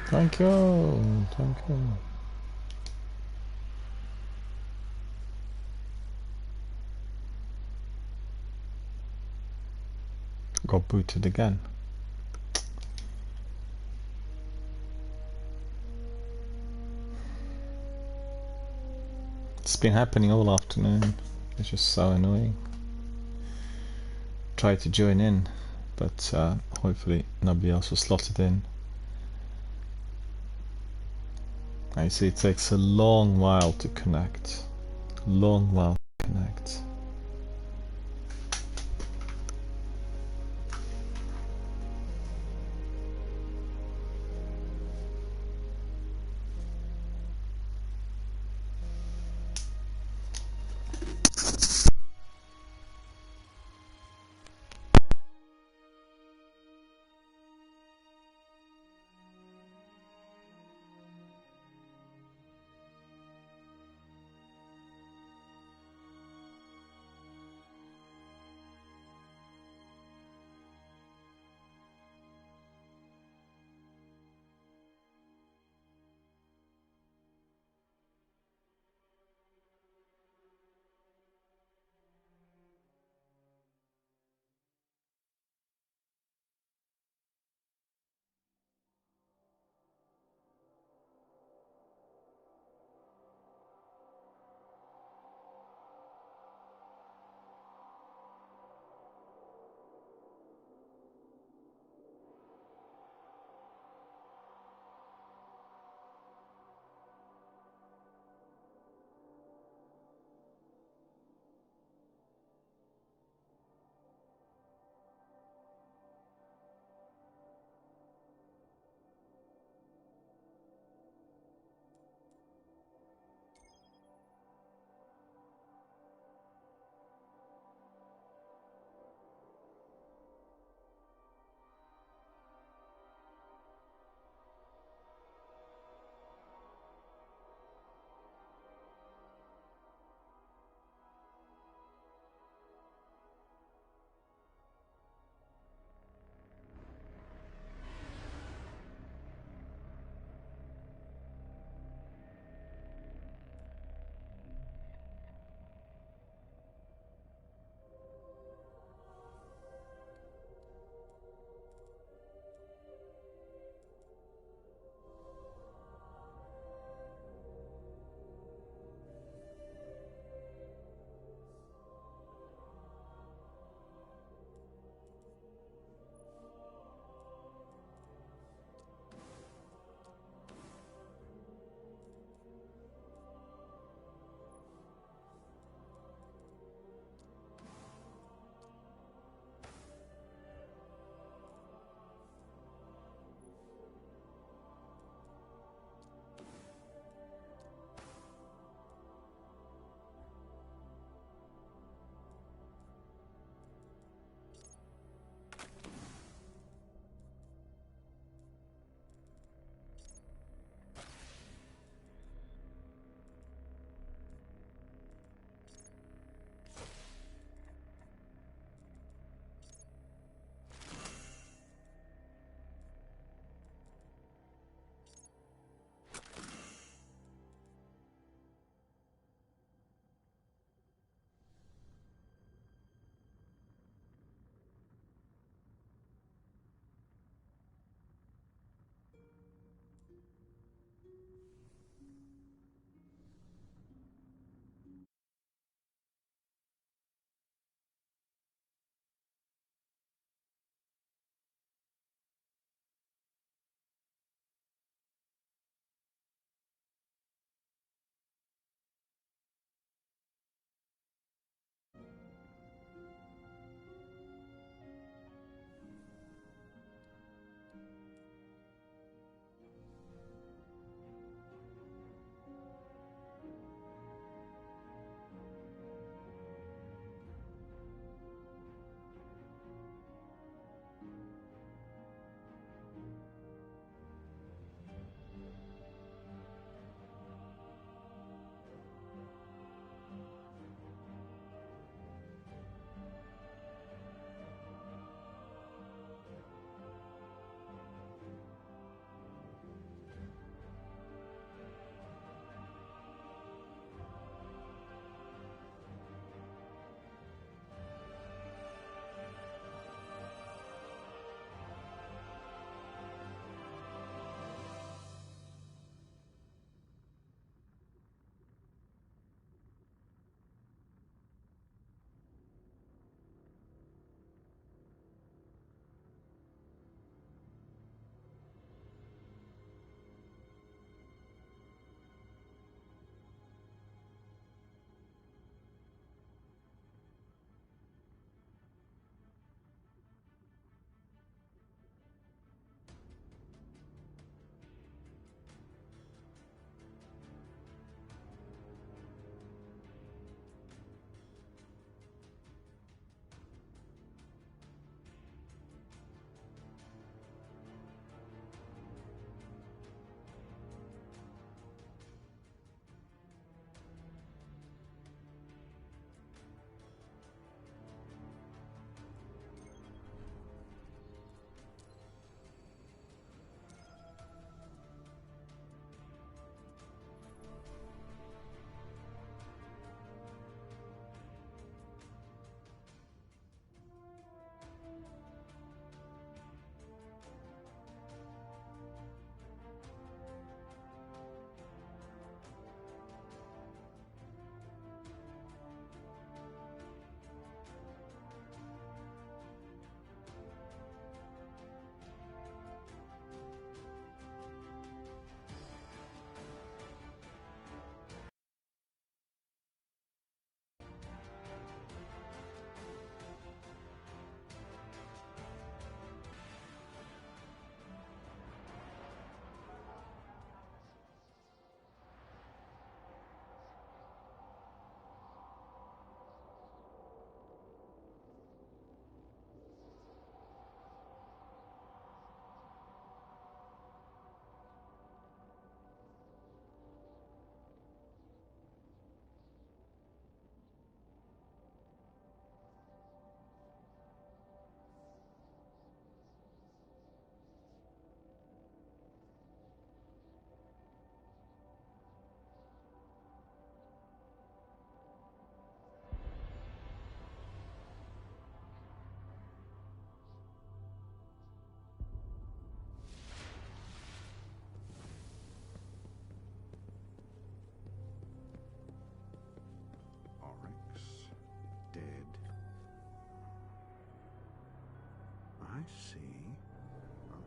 Thank you. Thank you. Got booted again. It's been happening all afternoon. It's just so annoying. Try to join in, but hopefully nobody else was slotted in. I see it takes a long while to connect. Long while to connect.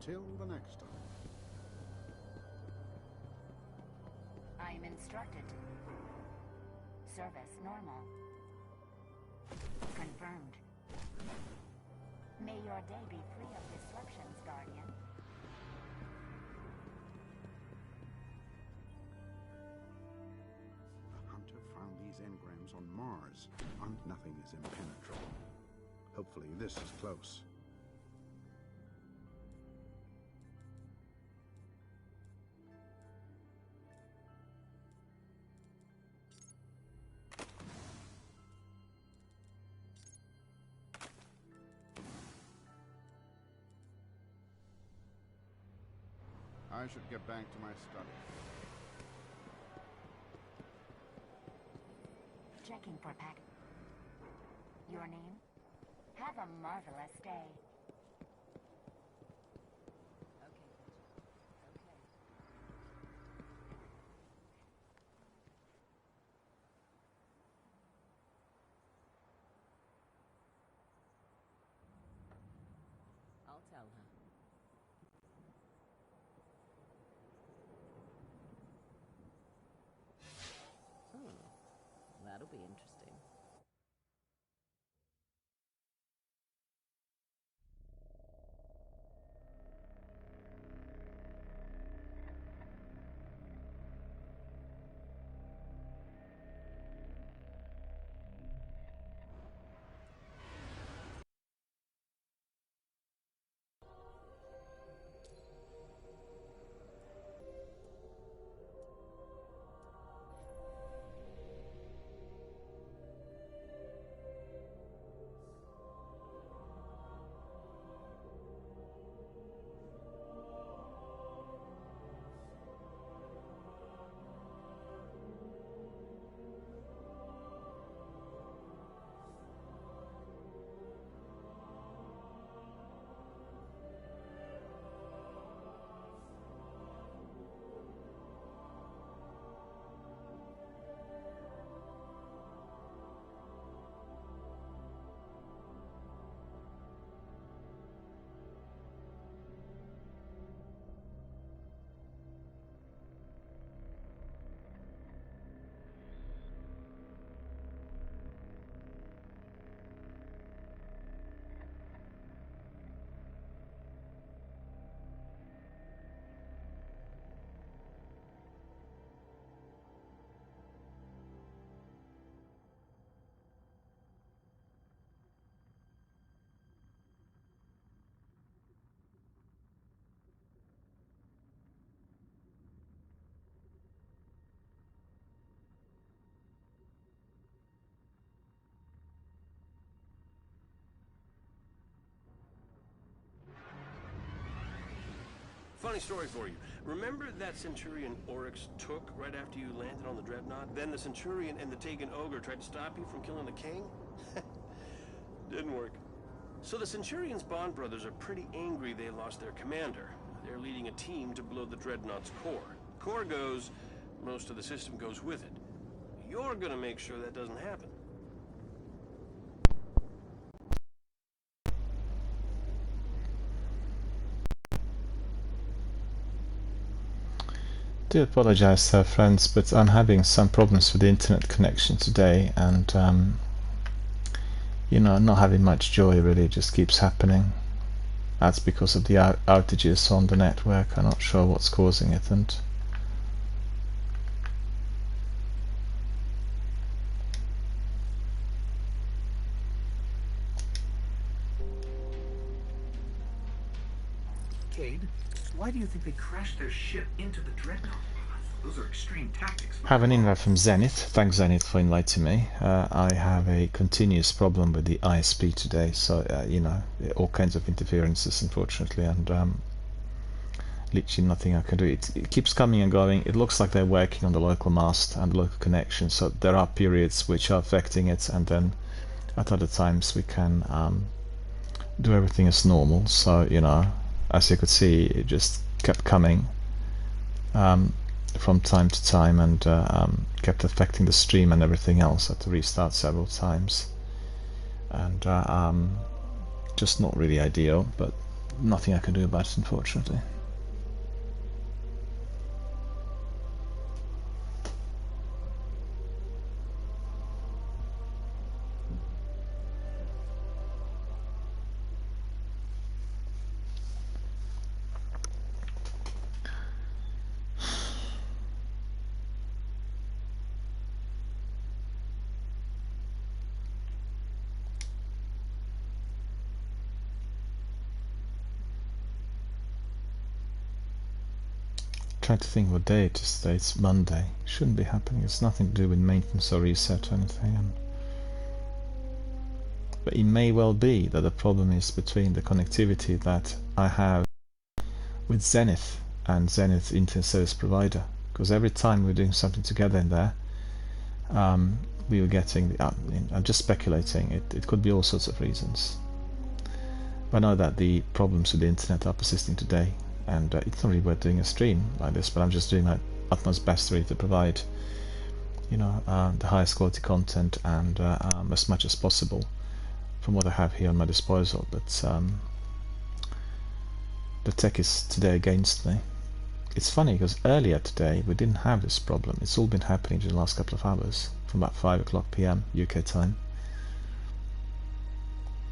Until the next time. I am instructed. Service normal. Confirmed. May your day be free of disruptions, Guardian. The Hunter found these engrams on Mars, and nothing is impenetrable. Hopefully this is close. I should get back to my study. Checking for pack. Your name? Have a marvelous day. Okay. I'll tell her. That'll be interesting. Funny story for you. Remember that Centurion Oryx took right after you landed on the Dreadnought? Then the Centurion and the Taken Ogre tried to stop you from killing the king? Didn't work. So the Centurion's Bond brothers are pretty angry they lost their commander. They're leading a team to blow the Dreadnought's core. Core goes, most of the system goes with it. You're gonna make sure that doesn't happen. I do apologize, friends, but I'm having some problems with the internet connection today, and you know, not having much joy really. It just keeps happening. That's because of the outages on the network. I'm not sure what's causing it, and Cade, why do you think they crashed their ship into the Dreadnought? Those are extreme tactics. have an invite from Zenith. Thanks, Zenith, for inviting me. I have a continuous problem with the ISP today, so you know, all kinds of interferences, unfortunately, and literally nothing I can do. It keeps coming and going. It looks like they're working on the local mast and the local connection, so there are periods which are affecting it, and then at other times we can do everything as normal. So, you know, as you could see, it just kept coming from time to time, and kept affecting the stream and everything else. I had to restart several times, and just not really ideal, but nothing I can do about it, unfortunately. Trying to think what day it is today. It's Monday. Shouldn't be happening. It's nothing to do with maintenance or reset or anything. But it may well be that the problem is between the connectivity that I have with Zenith and Zenith Internet Service Provider. Because every time we're doing something together in there, we were getting, I'm just speculating, it could be all sorts of reasons. But I know that the problems with the internet are persisting today. And it's not really worth doing a stream like this, but I'm just doing my utmost best really to provide, you know, the highest quality content and as much as possible from what I have here on my disposal. But the tech is today against me. It's funny because earlier today we didn't have this problem. It's all been happening during the last couple of hours, from about 5 o'clock PM UK time.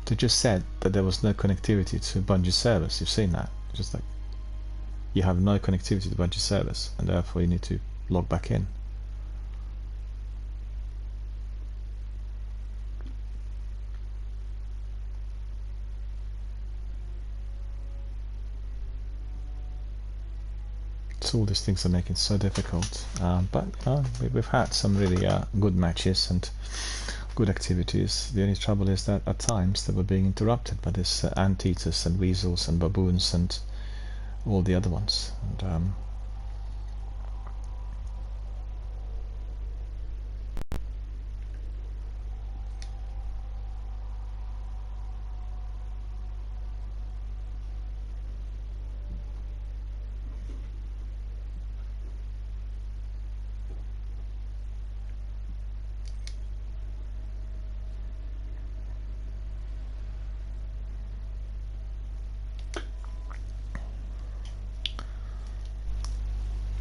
They just said that there was no connectivity to Bungie's servers. You've seen that. Just like, you have no connectivity to Bungie service, and therefore you need to log back in. So all these things are making it so difficult, but we've had some really good matches and good activities. The only trouble is that at times they were being interrupted by this anteaters and weasels and baboons and all the other ones. And,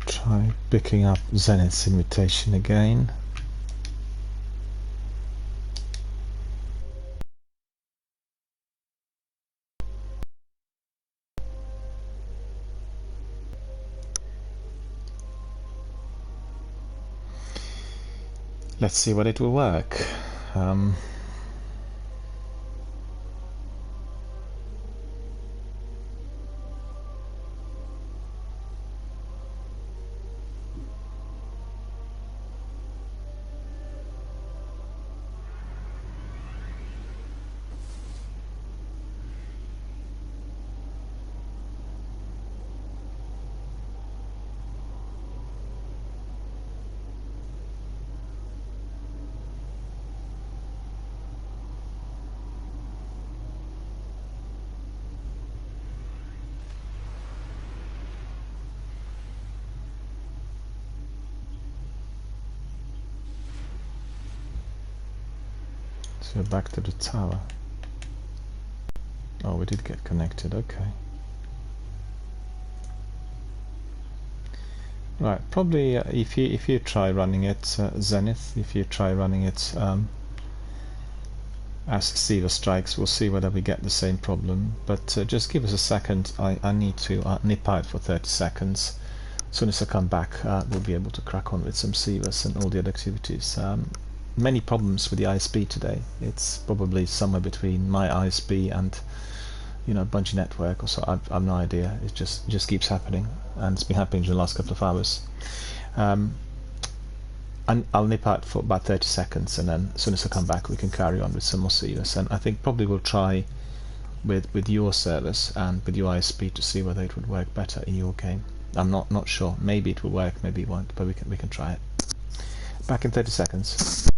try picking up Zenith's invitation again. Let's see what it will work. So back to the tower. Oh, we did get connected, okay. Right, probably if you try running it, Zenith, if you try running it as Seaver strikes, we'll see whether we get the same problem. But just give us a second. I need to nip out for 30 seconds. As soon as I come back, we'll be able to crack on with some Seavers and all the other activities. Many problems with the ISP today. It's probably somewhere between my ISP and, you know, Bungie network or so. I've no idea. It just keeps happening, and it's been happening in the last couple of hours. And I'll nip out for about 30 seconds, and then as soon as I come back we can carry on with some more Seavers. And I think probably we'll try with your service and with your ISP to see whether it would work better in your game. I'm not sure. Maybe it will work, maybe it won't, but we can try it. Back in 30 seconds.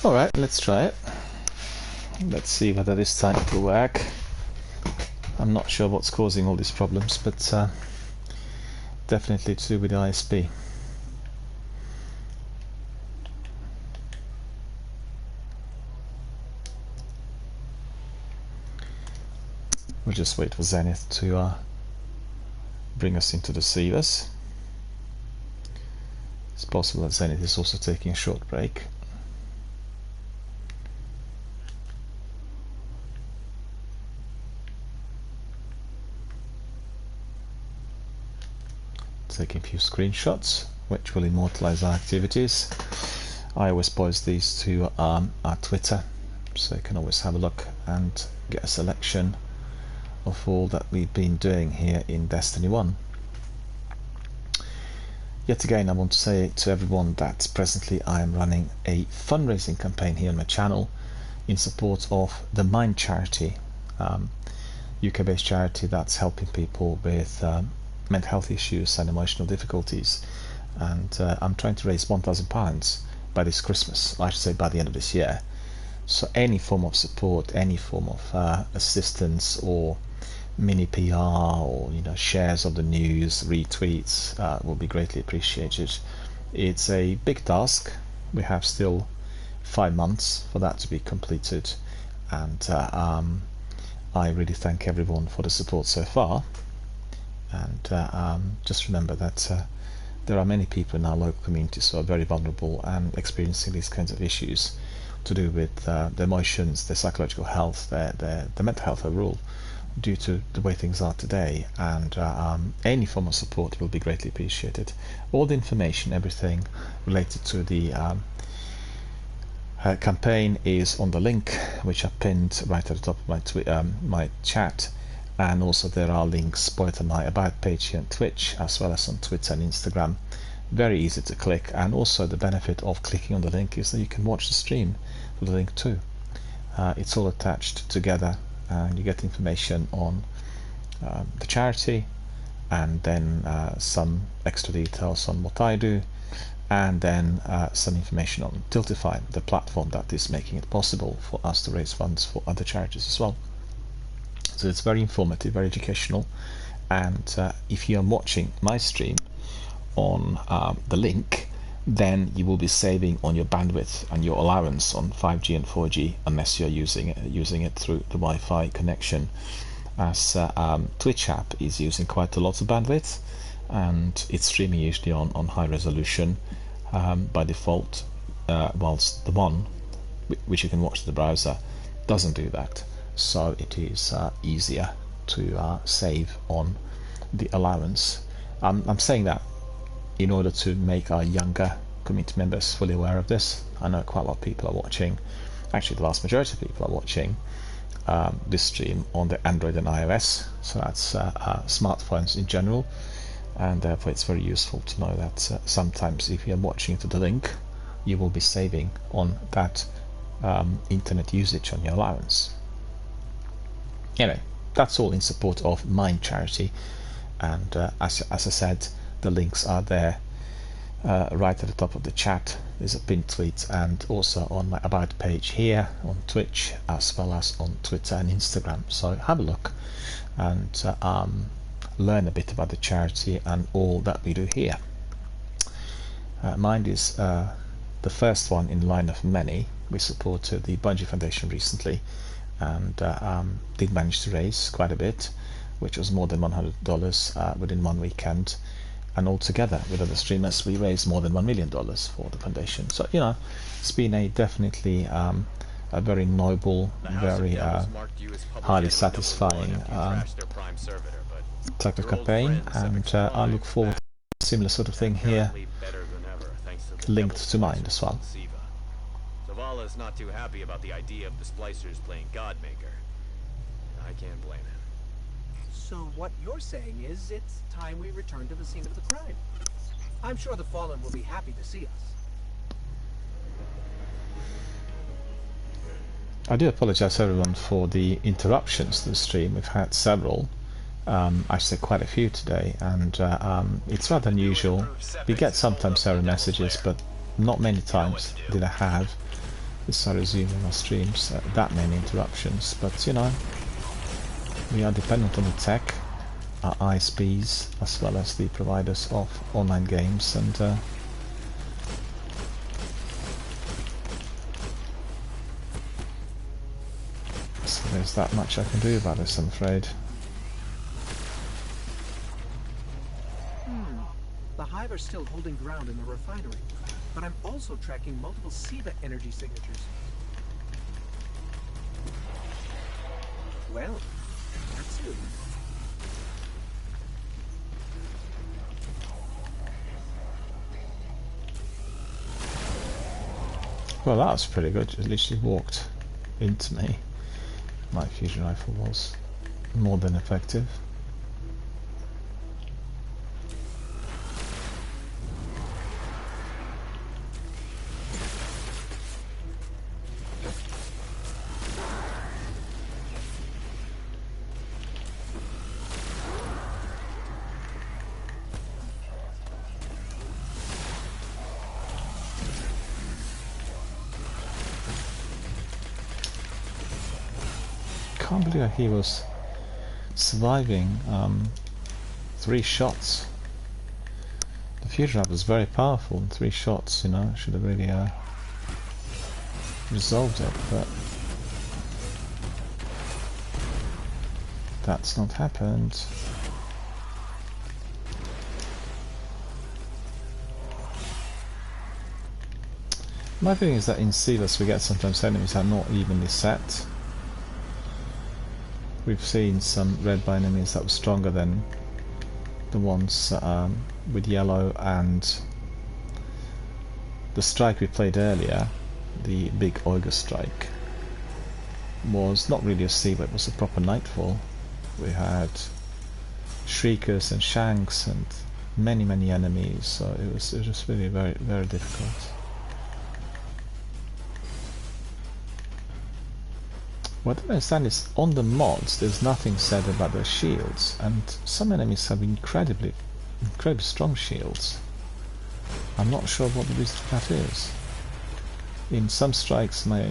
Alright, let's try it. Let's see whether this time it will work. I'm not sure what's causing all these problems, but definitely to do with the ISP. We'll just wait for Zenith to bring us into the Seavers. It's possible that Zenith is also taking a short break. Taking a few screenshots which will immortalize our activities. I always post these to our Twitter, so you can always have a look and get a selection of all that we've been doing here in Destiny 1. Yet again, I want to say to everyone that presently I am running a fundraising campaign here on my channel in support of the Mind charity, UK-based charity that's helping people with mental health issues and emotional difficulties, and I'm trying to raise £1,000 by this Christmas, I should say by the end of this year. So any form of support, any form of assistance, or mini PR, or shares of the news, retweets, will be greatly appreciated. It's a big task. We have still 5 months for that to be completed, and I really thank everyone for the support so far. And just remember that there are many people in our local communities who are very vulnerable and experiencing these kinds of issues to do with their emotions, their psychological health, their mental health overall, due to the way things are today. And any form of support will be greatly appreciated. All the information, everything related to the campaign is on the link which I pinned right at the top of my chat. And also there are links both on my About page here on Twitch as well as on Twitter and Instagram. Very easy to click, and also the benefit of clicking on the link is that you can watch the stream with the link too. It's all attached together, and you get information on the charity, and then some extra details on what I do, and then some information on Tiltify, the platform that is making it possible for us to raise funds for other charities as well. So it's very informative, very educational, and if you are watching my stream on the link, then you will be saving on your bandwidth and your allowance on 5G and 4G, unless you're using it through the Wi-Fi connection, as Twitch app is using quite a lot of bandwidth, and it's streaming usually on high resolution by default, whilst the one which you can watch in the browser doesn't do that. So it is easier to save on the allowance. I'm saying that in order to make our younger community members fully aware of this. I know quite a lot of people are watching, actually the vast majority of people are watching this stream on the Android and iOS, so that's smartphones in general, and therefore it's very useful to know that sometimes if you're watching to the link, you will be saving on that internet usage on your allowance. Anyway, that's all in support of Mind charity, and as I said, the links are there right at the top of the chat. There's a pinned tweet, and also on my About page here on Twitch, as well as on Twitter and Instagram. So have a look and learn a bit about the charity and all that we do here. Mind is the first one in line of many. We supported the Bungie Foundation recently, and did manage to raise quite a bit, which was more than $100 within one weekend, and altogether with other streamers we raised more than $1 million for the foundation. So it's been a definitely a very noble, very highly satisfying type of campaign, and I look forward to a similar sort of thing here linked to Mind as well. Zavala's not too happy about the idea of the Splicers playing Godmaker. I can't blame him. So what you're saying is it's time we return to the scene of the crime. I'm sure the Fallen will be happy to see us. I do apologize everyone for the interruptions to the stream. We've had several, I should say quite a few today, and it's rather unusual. We get sometimes error messages, but not many times did I have start resuming our streams. That many interruptions, but you know, we are dependent on the tech, our ISPs, as well as the providers of online games, and so there's that much I can do about this, I'm afraid. The Hive are still holding ground in the refinery, but I'm also tracking multiple SIVA energy signatures. Well, that's good. Well, that was pretty good. It literally walked into me. My fusion rifle was more than effective. Can't believe he was surviving 3 shots. The fusion rifle was very powerful, and 3 shots, you know, should have really resolved it, but that's not happened. My feeling is that in Silas we get sometimes enemies that are not evenly set. We've seen some red by enemies that were stronger than the ones with yellow, and the strike we played earlier, the big Oiga strike, was not really a SIVA, it was a proper Nightfall. We had Shriekers and Shanks and many enemies, so it was just really very difficult. What I don't understand is, on the mods there's nothing said about their shields, and some enemies have incredibly strong shields. I'm not sure what the reason for that is. In some strikes my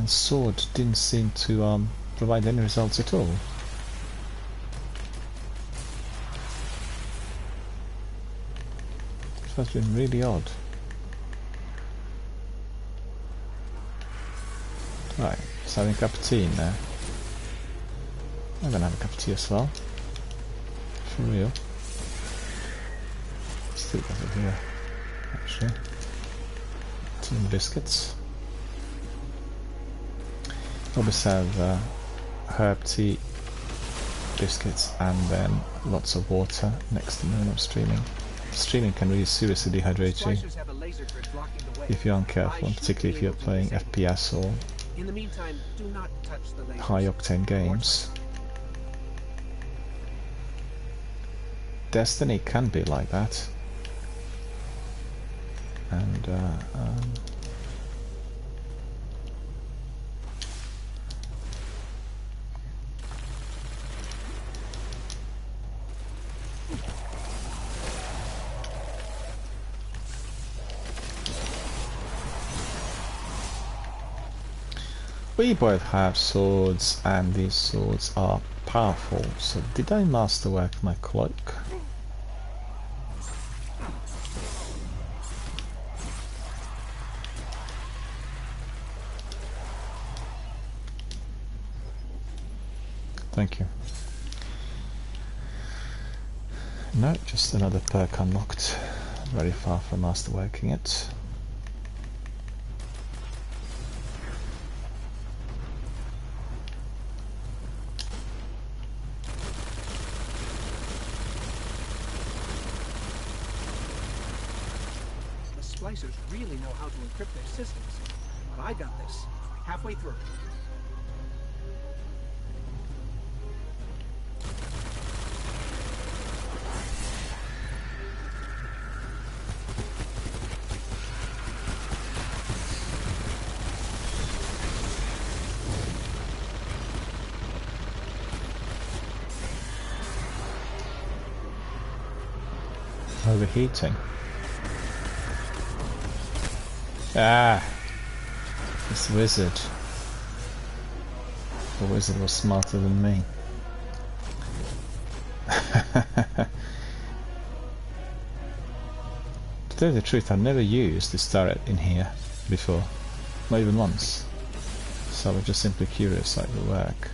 sword didn't seem to provide any results at all. It has been really odd. Right, just having a cup of tea in there. I'm gonna have a cup of tea as well. For real. Still got it here, actually. Tea and biscuits. Always have herb tea, biscuits, and then lots of water next to me when I'm streaming. Streaming can really seriously dehydrate you if you aren't careful, and particularly if you're playing FPS or In the meantime, do not touch the lasers. high octane games. Destiny can be like that, and we both have swords, and these swords are powerful. So did I masterwork my cloak? Thank you. No, just another perk unlocked. Very far from masterworking it. Splicers really know how to encrypt their systems, but I got this. Halfway through. Overheating. Ah! This wizard. The wizard was smarter than me. To tell you the truth, I've never used this turret in here before. Not even once. So I was just simply curious how it would work.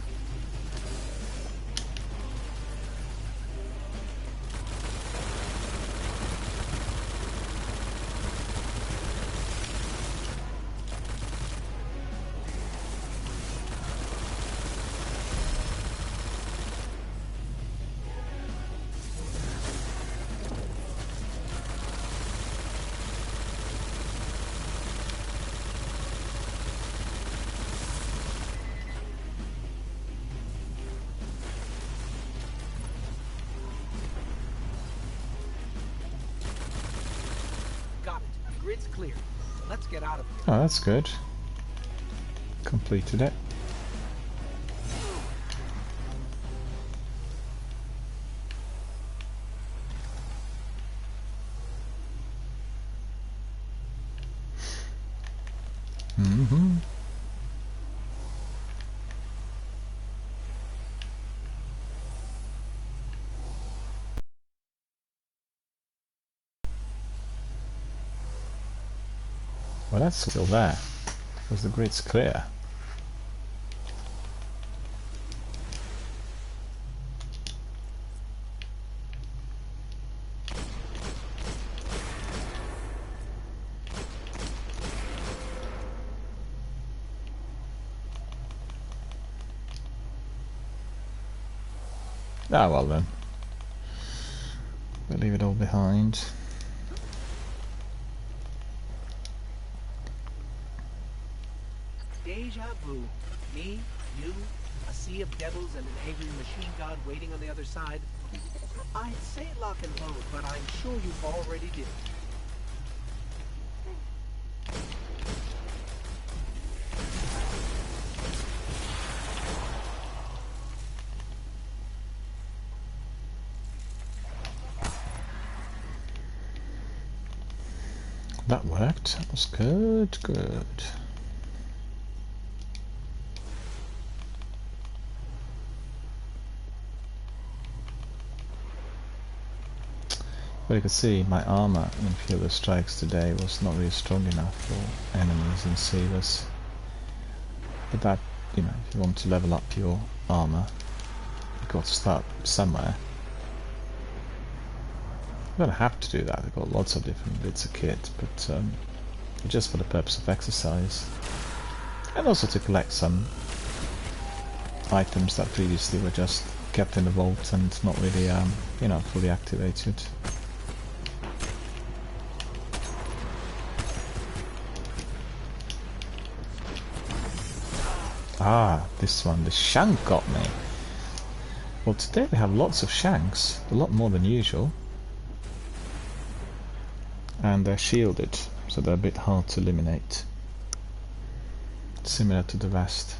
Got it. Grid's clear. Let's get out of here. Oh, that's good. Completed it. Mm-hmm. Well, that's still there, because the grid's clear. Ah, well then. We'll leave it all behind. Deja vu. Me, you, a sea of devils and an angry machine god waiting on the other side. I'd say lock and load, but I'm sure you already did. That worked. That was good, good. But you can see my armor in Field of Strikes today was not really strong enough for enemies and savers. But that, you know, if you want to level up your armor, you've got to start somewhere. You don't have to do that, I've got lots of different bits of kit, but just for the purpose of exercise. And also to collect some items that previously were just kept in the vault and not really, you know, fully activated. Ah, this one, the shank got me. Well, today we have lots of shanks, a lot more than usual. And they're shielded, so they're a bit hard to eliminate. Similar to the rest.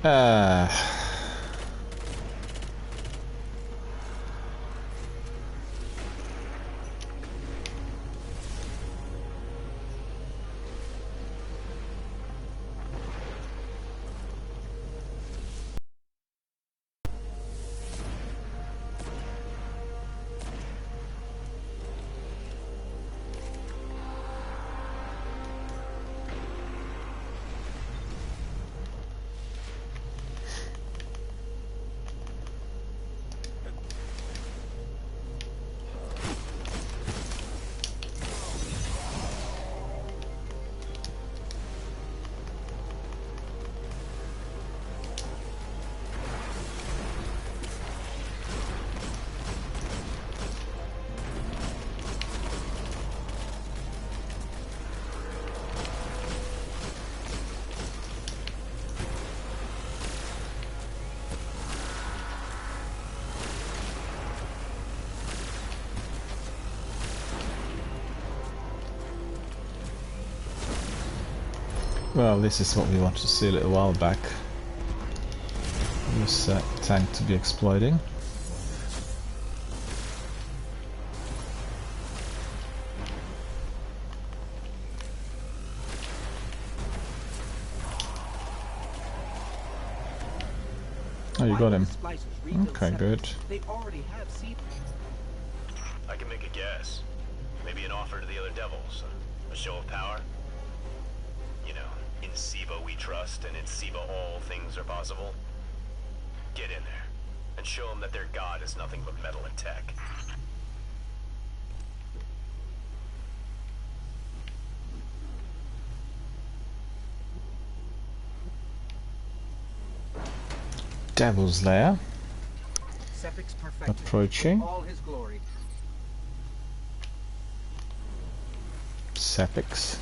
Uh, Well, this is what we wanted to see a little while back. This tank to be exploiting. Oh, you got him. Okay, good. They already have sea. I can make a guess. Maybe an offer to the other devils. A show of power. You know, in Siva we trust, and in Siva all things are possible. Get in there, and show them that their god is nothing but metal and tech. Devil's Lair. Sepic's perfected Approaching. all his glory. Sepix.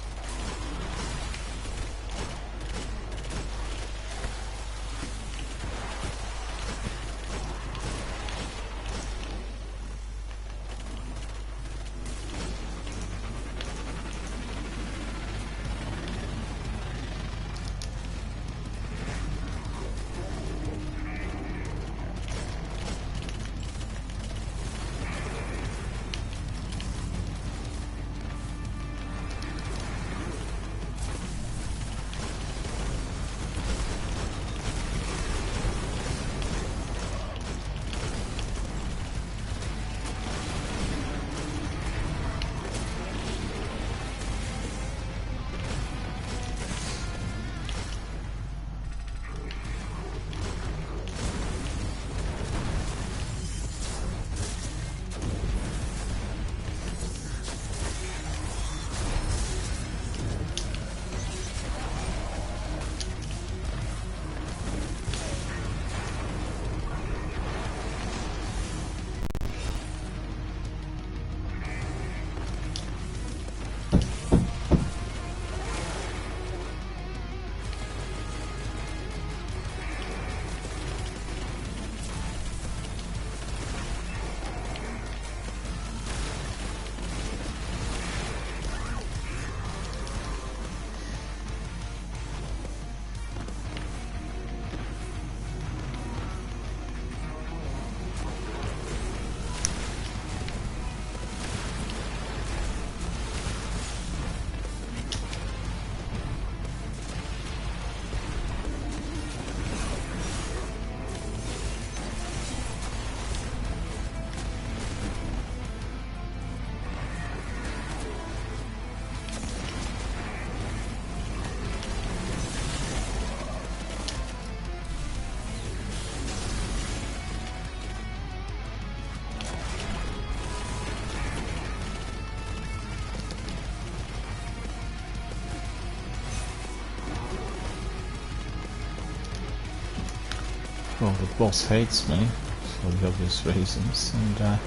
Well, the boss hates me for the obvious reasons, and there's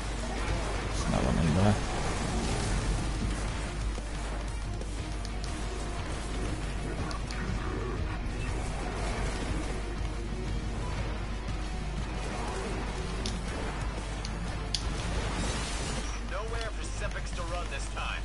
no one in there. Nowhere for Sepix to run this time.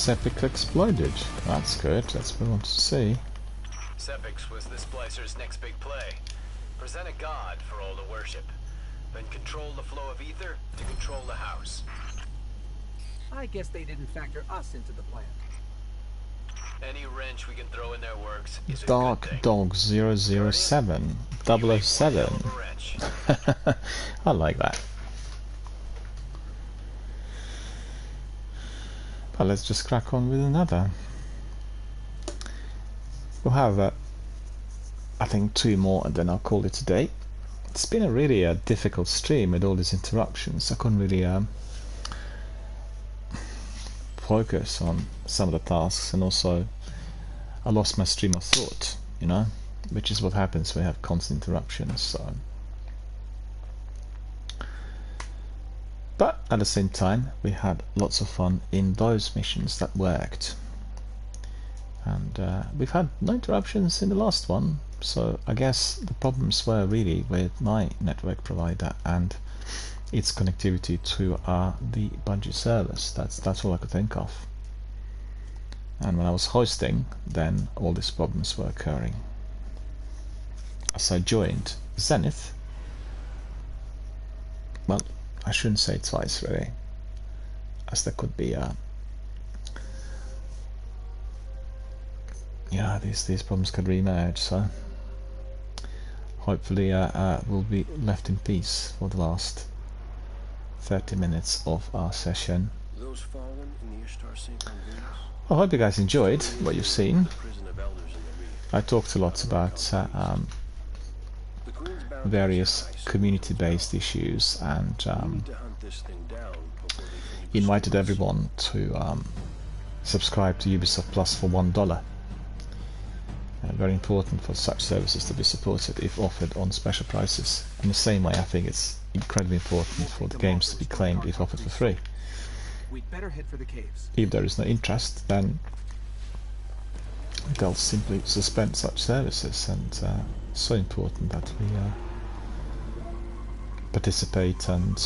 Sepik exploded. That's good. That's what we want to see. Sepix was the Splicer's next big play. Present a god for all to worship. Then control the flow of ether to control the house. I guess they didn't factor us into the plan. Any wrench we can throw in their works is a Dark good thing. Dog 007. 007. Wrench. I like that. But let's just crack on with another. We'll have, I think, 2 more and then I'll call it a day. It's been a really difficult stream with all these interruptions. I couldn't really focus on some of the tasks, and also I lost my stream of thought, you know, which is what happens when you have constant interruptions. So, but at the same time, we had lots of fun in those missions that worked, and we've had no interruptions in the last one. So I guess the problems were really with my network provider and its connectivity to the Bungie servers. That's all I could think of. And when I was hosting, then all these problems were occurring. As I joined Zenith, well, I shouldn't say twice really, as there could be yeah, these problems could re-emerge. So hopefully we'll be left in peace for the last 30 minutes of our session. Those fallen in the Ishtar sink on Venus? I hope you guys enjoyed what you've seen. The prison of elders in the reef. I talked a lot about The Queen's bounty various is high, so community-based issues, and we need to hunt this thing down before they can invited restore us. everyone to subscribe to Ubisoft Plus for $1. Very important for such services to be supported if offered on special prices. In the same way, I think it's incredibly important for the games to be claimed if offered for free. We'd better head for the caves. If there is no interest, then they'll simply suspend such services, and it's so important that we participate and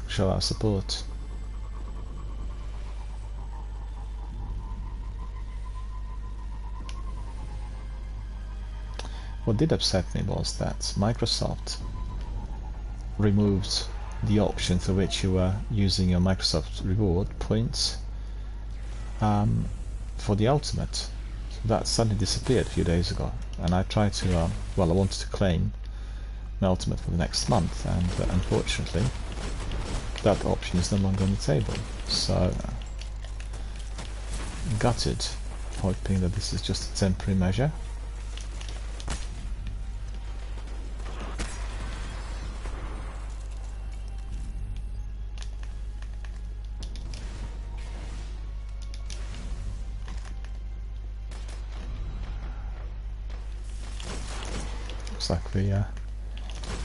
show our support. What did upset me was that Microsoft removed the option through which you were using your Microsoft reward points for the Ultimate. So that suddenly disappeared a few days ago, and I tried to, well, I wanted to claim my Ultimate for the next month, and unfortunately that option is no longer on the table. So gutted, hoping that this is just a temporary measure. Looks like we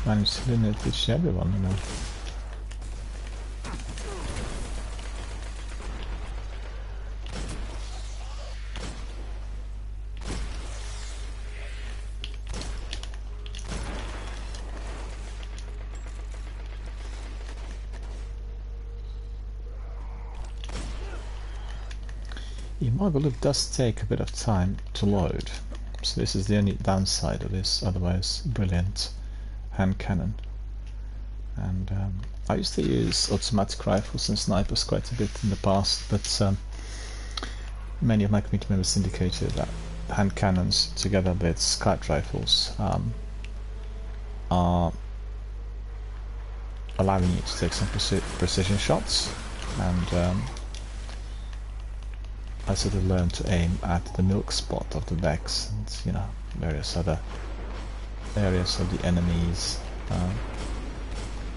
managed to limit each and everyone, you know. Immortal does take a bit of time to load, so this is the only downside of this otherwise brilliant hand cannon. And I used to use automatic rifles and snipers quite a bit in the past, but many of my community members indicated that hand cannons together with scout rifles are allowing you to take some precision shots, and I sort of learned to aim at the milk spot of the decks and, you know, various other areas of the enemy's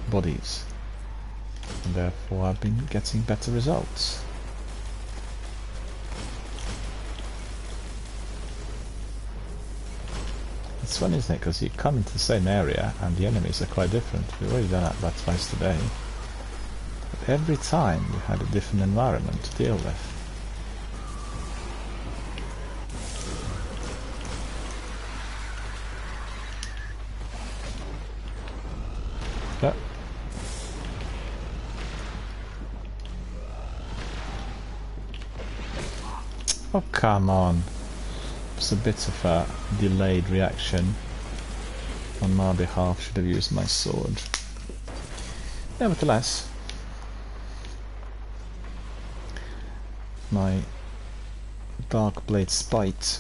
bodies, and therefore I've been getting better results. It's funny, isn't it, because you come into the same area and the enemies are quite different. We've already done that twice today, but every time you had a different environment to deal with. Yep. Oh, come on. It's a bit of a delayed reaction on my behalf. Should have used my sword. Nevertheless, my Dark Blade Spite,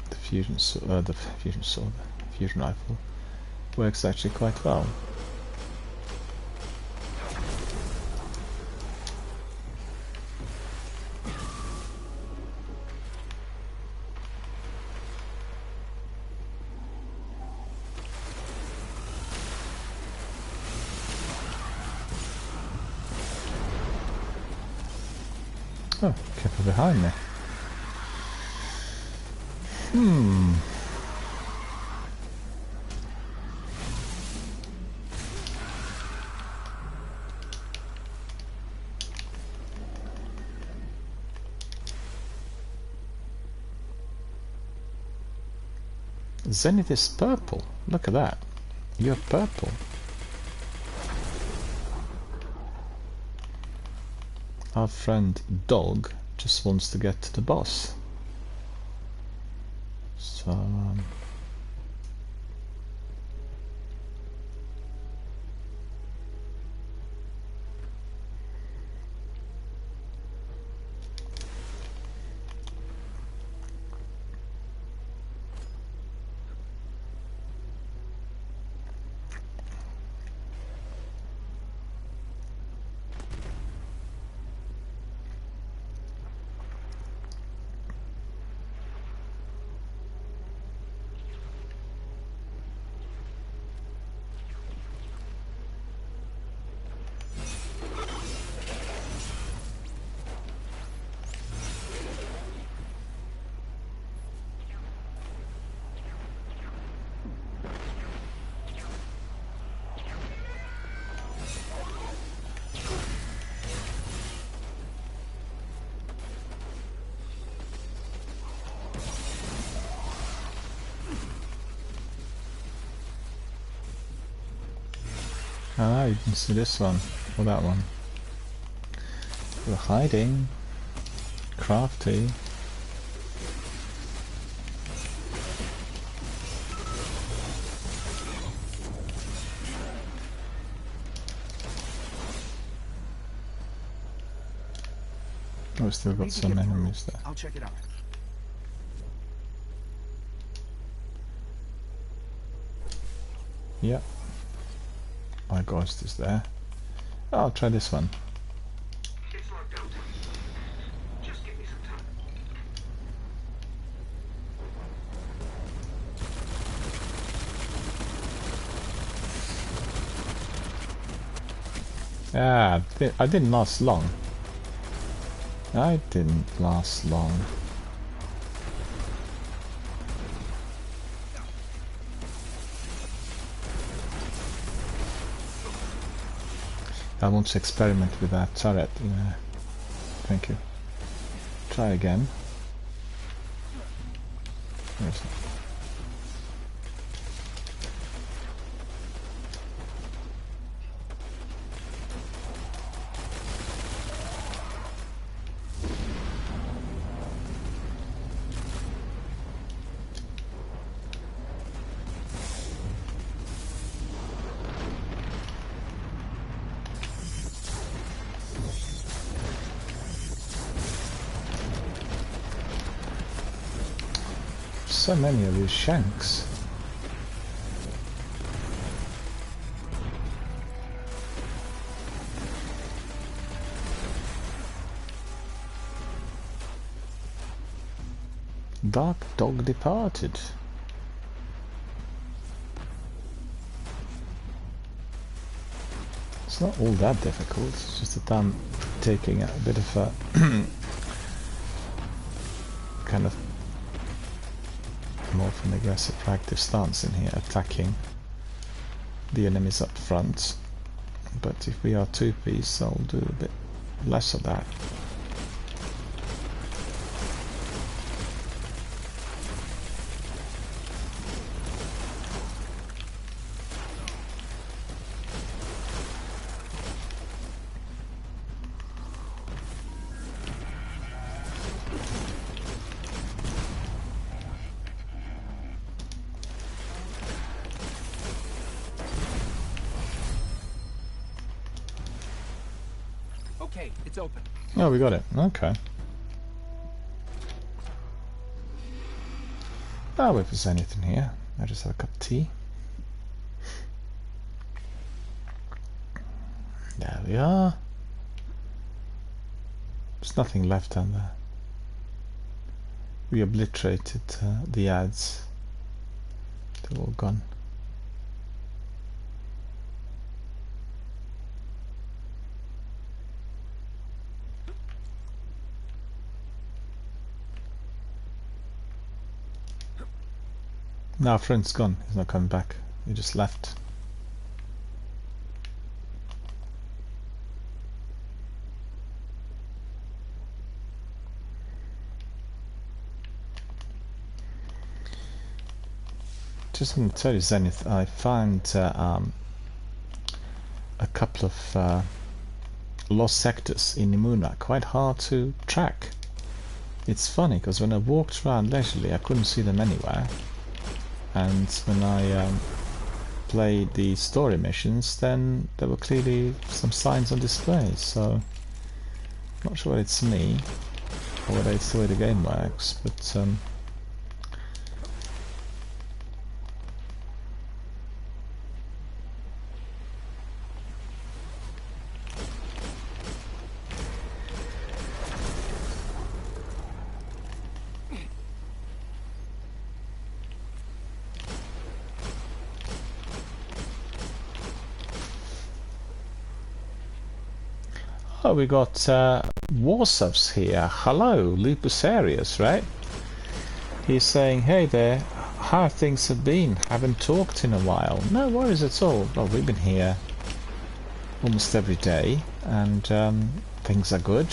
the fusion sword, the fusion rifle, works actually quite well. Oh, kept her behind me. Zenith is purple. Look at that. You're purple. Our friend Dog just wants to get to the boss. So ah, you can see this one or that one. We're hiding. Crafty. Oh, we still got some enemies there. I'll check it out. Yep. My ghost is there. Oh, I'll try this one. It's not go time. Just give me some time. Ah, I didn't last long. I didn't last long. I want to experiment with that turret. Yeah. Thank you. Try again. Where is it? So many of these shanks. Dark Dog departed. It's not all that difficult, it's just that I'm taking a bit of a kind of more of an aggressive proactive stance in here, attacking the enemies up front. But if we are two-piece, I'll do a bit less of that. Okay, it's open. Oh, we got it. Okay. Oh, if there's anything here. I just have a cup of tea. There we are. There's nothing left down there. We obliterated the ads. They're all gone. Now our friend's gone. He's not coming back. He just left. Just want to tell you, Zenith, I found a couple of lost sectors in Nimuna quite hard to track. It's funny because when I walked around leisurely I couldn't see them anywhere, and when I played the story missions then there were clearly some signs on display, so not sure whether it's me or whether it's the way the game works, but oh, we got Warsovs here. Hello, Lupus Arius, right? He's saying, hey there, how things have been? Haven't talked in a while. No worries at all. Well, we've been here almost every day, and things are good.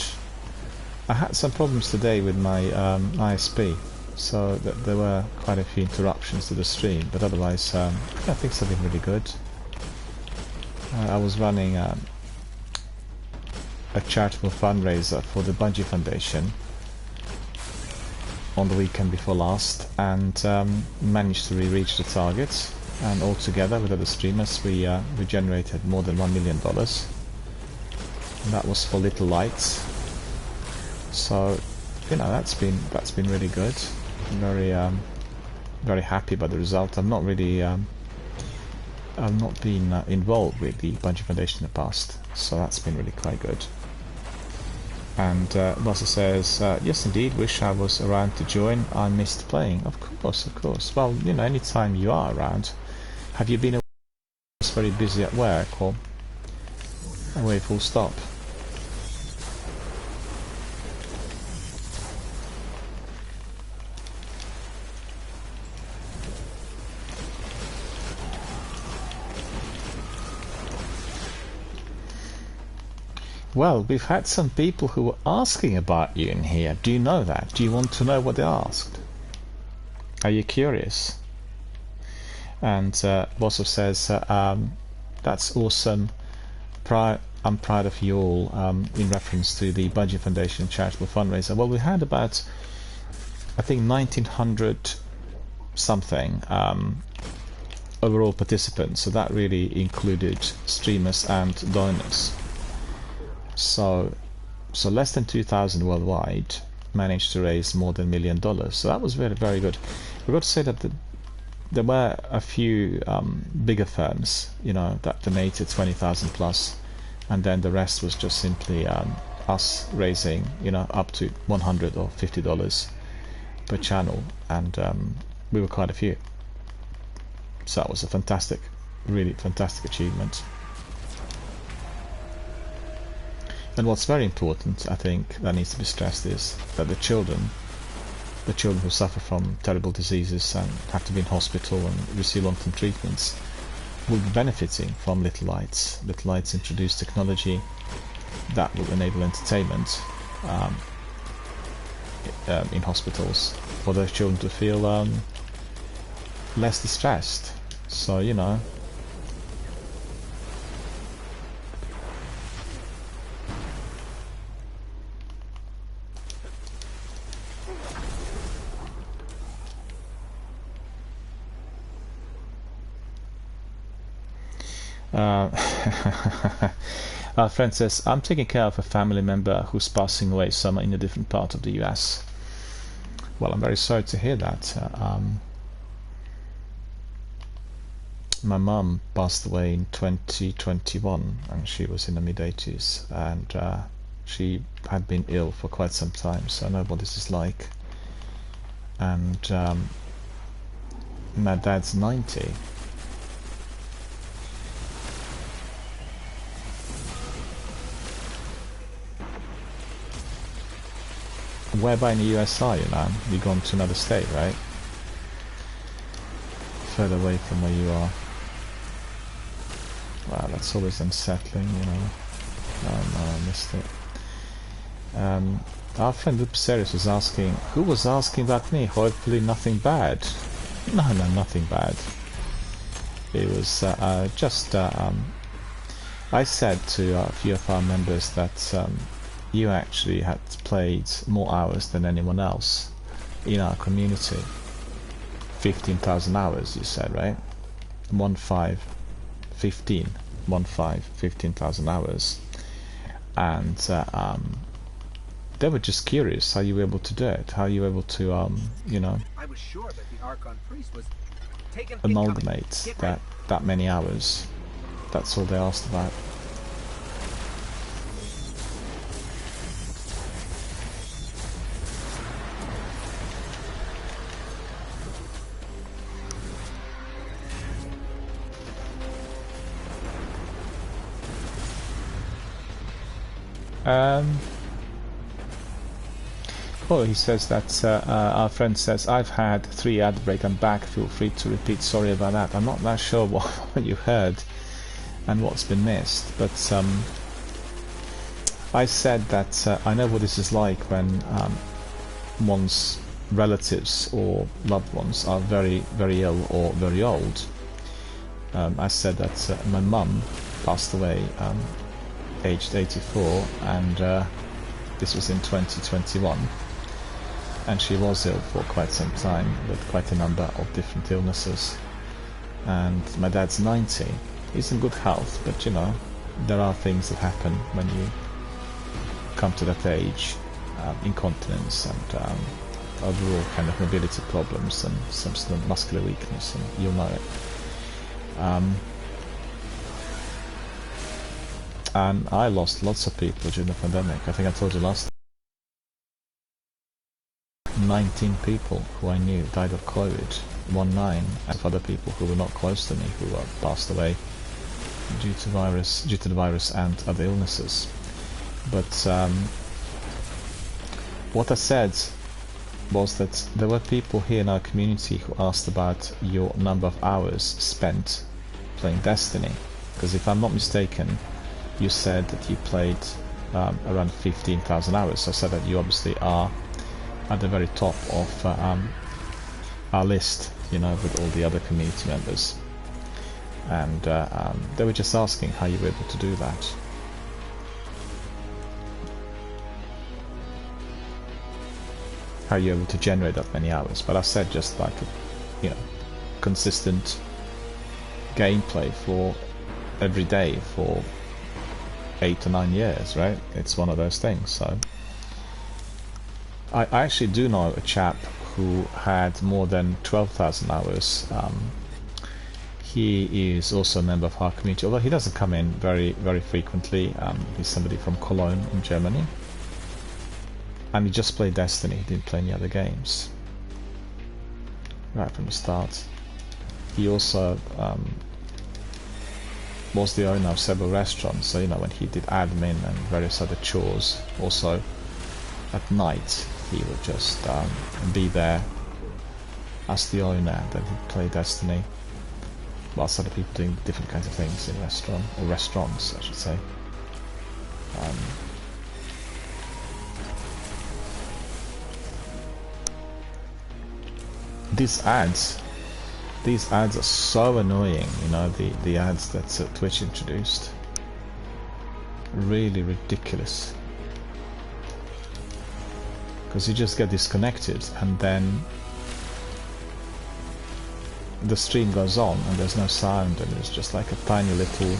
I had some problems today with my ISP, so there were quite a few interruptions to the stream, but otherwise, yeah, things have been really good. I was running a charitable fundraiser for the Bungie Foundation on the weekend before last, and managed to reach the target, and all together with other streamers we generated more than $1 million, and that was for Little Lights. So you know, that's been really good. I'm very happy about the result. I've not really I've not been involved with the Bungie Foundation in the past, so that's been really quite good. And Bossa says, yes indeed, wish I was around to join. I missed playing. Of course. Well, you know, anytime you are around. Have you been very busy at work, or away full stop? Well, we've had some people who were asking about you in here. Do you know that? Do you want to know what they asked? Are you curious? And Bossov says, that's awesome. I'm proud of you all, in reference to the Bungie Foundation charitable fundraiser. Well, we had about, I think, 1900 something overall participants, so that really included streamers and donors. So less than 2,000 worldwide managed to raise more than $1 million. So that was very, very good. We've got to say that there were a few bigger firms, you know, that donated 20,000 plus, and then the rest was just simply us raising, you know, up to $100 or $50 per channel, and we were quite a few. So that was a fantastic, really fantastic achievement. And what's very important, I think, that needs to be stressed, is that the children who suffer from terrible diseases and have to be in hospital and receive long-term treatments will be benefiting from Little Lights. Little Lights introduce technology that will enable entertainment in hospitals for those children to feel less distressed. So, you know, Our friend says, I'm taking care of a family member who's passing away, so I'm in a different part of the US. Well, I'm very sorry to hear that. My mum passed away in 2021, and she was in the mid-80s, and she had been ill for quite some time, so I know what this is like. And my dad's 90. Whereby in the US are you now? You're gone to another state, right? Further away from where you are. Wow, that's always unsettling, you know. Oh no, I missed it. Our friend Upserius was asking, who was asking about me? Hopefully nothing bad. No, nothing bad. It was just, I said to a few of our members that you actually had played more hours than anyone else in our community. 15,000 hours, you said, right? 15,000 hours. And they were just curious how you were able to do it, how you were able to, you know, I was sure that the Archon priest was taken amalgamate that many hours. That's all they asked about. Oh, he says that our friend says, I've had 3 ad break, I'm back, feel free to repeat, sorry about that. I'm not that sure what you heard and what's been missed, but I said that I know what this is like when one's relatives or loved ones are very, very ill or very old. I said that my mum passed away aged 84, and this was in 2021, and she was ill for quite some time with quite a number of different illnesses. And my dad's 90. He's in good health, but you know, there are things that happen when you come to that age, incontinence and overall kind of mobility problems and some sort of muscular weakness, and you'll know it. And I lost lots of people during the pandemic. I think I told you last time. 19 people who I knew died of COVID, 19, and other people who were not close to me who passed away due to the virus and other illnesses. But what I said was that there were people here in our community who asked about your number of hours spent playing Destiny, because if I'm not mistaken, you said that you played around 15,000 hours. So I said that you obviously are at the very top of our list, you know, with all the other community members. And they were just asking how you were able to do that. How you're able to generate that many hours. But I said just like, you know, consistent gameplay for every day for 8 to 9 years, right? It's one of those things. So I actually do know a chap who had more than 12,000 hours. He is also a member of our community, although he doesn't come in very, very frequently. He's somebody from Cologne in Germany, and he just played Destiny. He didn't play any other games right from the start. He also was the owner of several restaurants, so you know, when he did admin and various other chores, also at night he would just be there as the owner, and then he'd play Destiny whilst other people doing different kinds of things in restaurants, I should say. These ads are so annoying, you know, the ads that Twitch introduced. Really ridiculous. Because you just get disconnected, and then the stream goes on and there's no sound, and it's just like a tiny little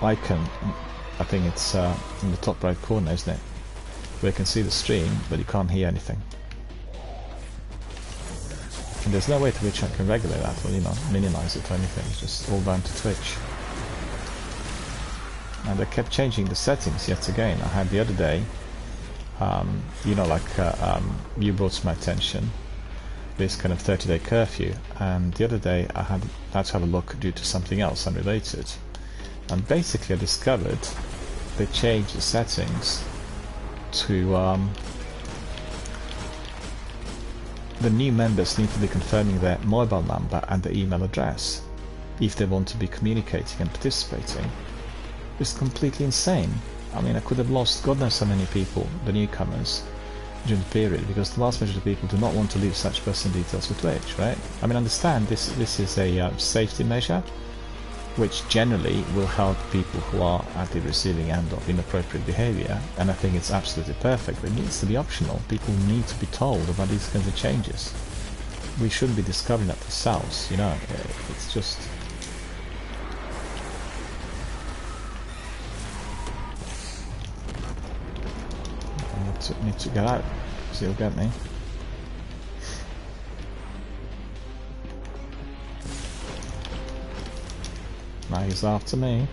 icon. I think it's in the top right corner, isn't it? Where you can see the stream, but you can't hear anything. And there's no way to which I can regulate that or, you know, minimize it or anything. It's just all down to Twitch. And I kept changing the settings yet again. I had the other day, you know, like you brought to my attention this kind of 30-day curfew, and the other day I had to have a look due to something else unrelated. And basically I discovered they changed the settings to the new members need to be confirming their mobile number and their email address if they want to be communicating and participating. It's completely insane. I mean, I could have lost God knows how many people, the newcomers, during the period, because the vast majority of people do not want to leave such personal details for Twitch, right? I mean, understand this is a safety measure, which generally will help people who are at the receiving end of inappropriate behavior, and I think it's absolutely perfect, but it needs to be optional. People need to be told about these kinds of changes. We shouldn't be discovering that ourselves, you know, it's just... I need to get out, because he'll get me. Now he's after me.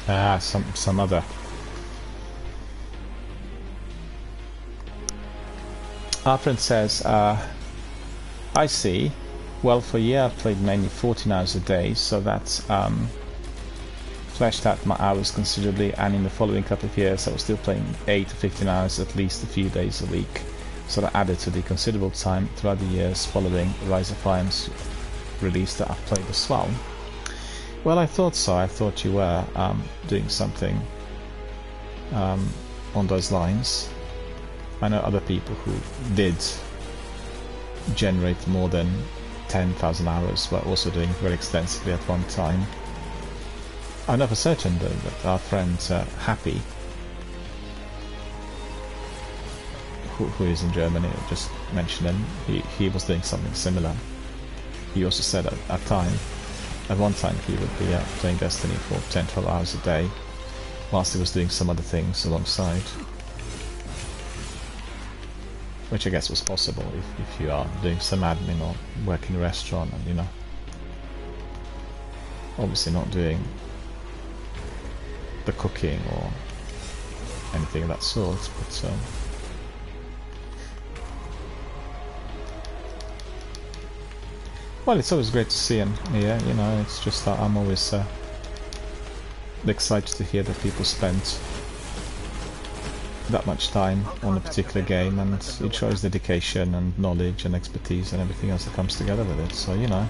Ah, some other. Our friend says, I see. Well, for a year I've played mainly 14 hours a day, so that's fleshed out my hours considerably, and in the following couple of years I was still playing 8 to 15 hours at least a few days a week, so that added to the considerable time throughout the years following Rise of Iron's release that I've played as well. Well, I thought so. I thought you were doing something on those lines. I know other people who did generate more than 10,000 hours were also doing it very extensively at one time. I know for certain that our friend Happy, who is in Germany, just mentioned him, he was doing something similar. He also said at one time he would be playing Destiny for 10-12 hours a day, whilst he was doing some other things alongside. Which I guess was possible if you are doing some admin or work in a restaurant and, you know, obviously not doing the cooking or anything of that sort, but well, it's always great to see him here, you know. It's just that I'm always excited to hear that people spend that much time on a particular game, and it shows dedication and knowledge and expertise and everything else that comes together with it, so, you know.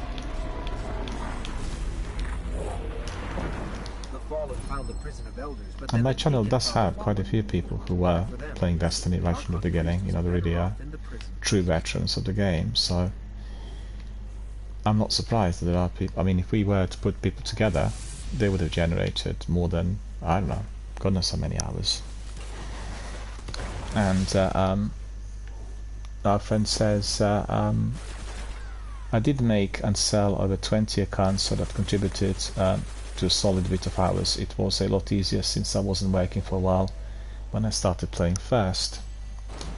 And my channel does have quite a few people who were playing Destiny right from the beginning, you know, the really true veterans of the game, so I'm not surprised that there are people. I mean, if we were to put people together, they would have generated more than, I don't know, God knows how many hours. And our friend says, I did make and sell over 20 accounts, so that contributed to a solid bit of hours. It was a lot easier since I wasn't working for a while when I started playing first.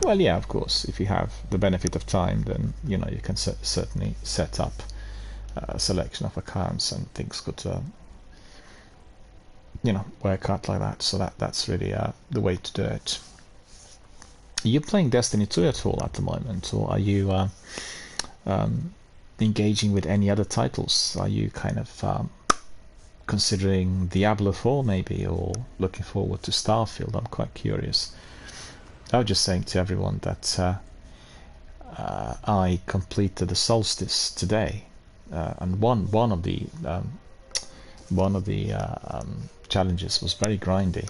Well, yeah, of course, if you have the benefit of time, then, you know, you can certainly set up a selection of accounts and things could, you know, work out like that. So that's really the way to do it. Are you playing Destiny 2 at all at the moment, or are you engaging with any other titles? Are you kind of considering Diablo 4 maybe, or looking forward to Starfield? I'm quite curious. I was just saying to everyone that I completed the Solstice today, and one of the challenges was very grindy,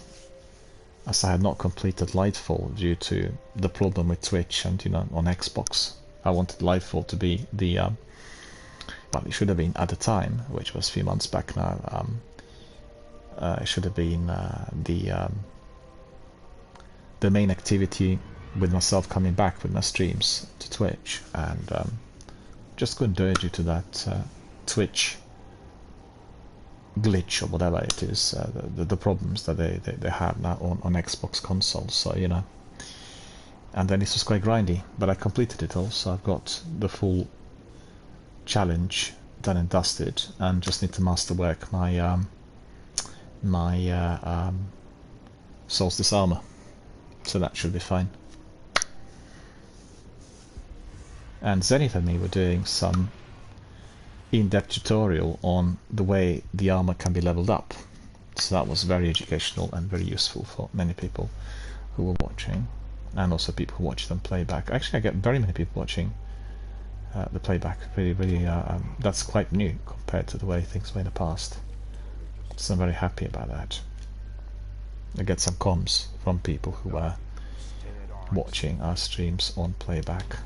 as I had not completed Lightfall due to the problem with Twitch and, you know, on Xbox I wanted Lightfall to be the well, it should have been at the time, which was a few months back now. It should have been the main activity, with myself coming back with my streams to Twitch, and just couldn't do it due to that Twitch glitch or whatever it is, the problems that they have now on Xbox consoles. So, you know, and then this was quite grindy, but I completed it all, so I've got the full challenge done and dusted, and just need to masterwork my Solstice armor, so that should be fine. And Zenith and me were doing some in-depth tutorial on the way the armor can be leveled up, so that was very educational and very useful for many people who were watching, and also people who watch them playback. Actually, I get very many people watching the playback. Really, that's quite new compared to the way things were in the past, so I'm very happy about that. I get some comms from people who were watching our streams on playback,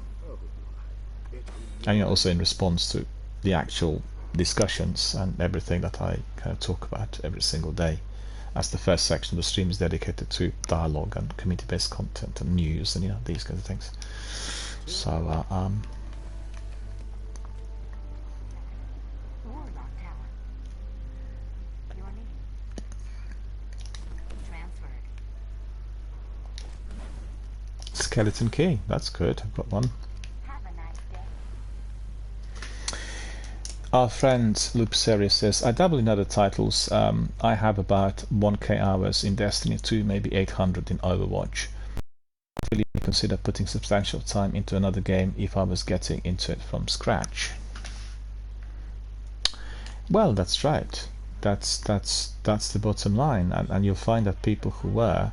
and, you know, also in response to the actual discussions and everything that I kind of talk about every single day, as the first section of the stream is dedicated to dialogue and community-based content and news and, you know, these kinds of things. So Warlock Tower. Your name. Transferred. skeleton key, that's good, I've got one. Have a nice day. Our friend Loop Series says, I dabble in other titles. I have about 1k hours in Destiny 2, maybe 800 in Overwatch. I really consider putting substantial time into another game if I was getting into it from scratch. Well, that's right. That's the bottom line, and you'll find that people who were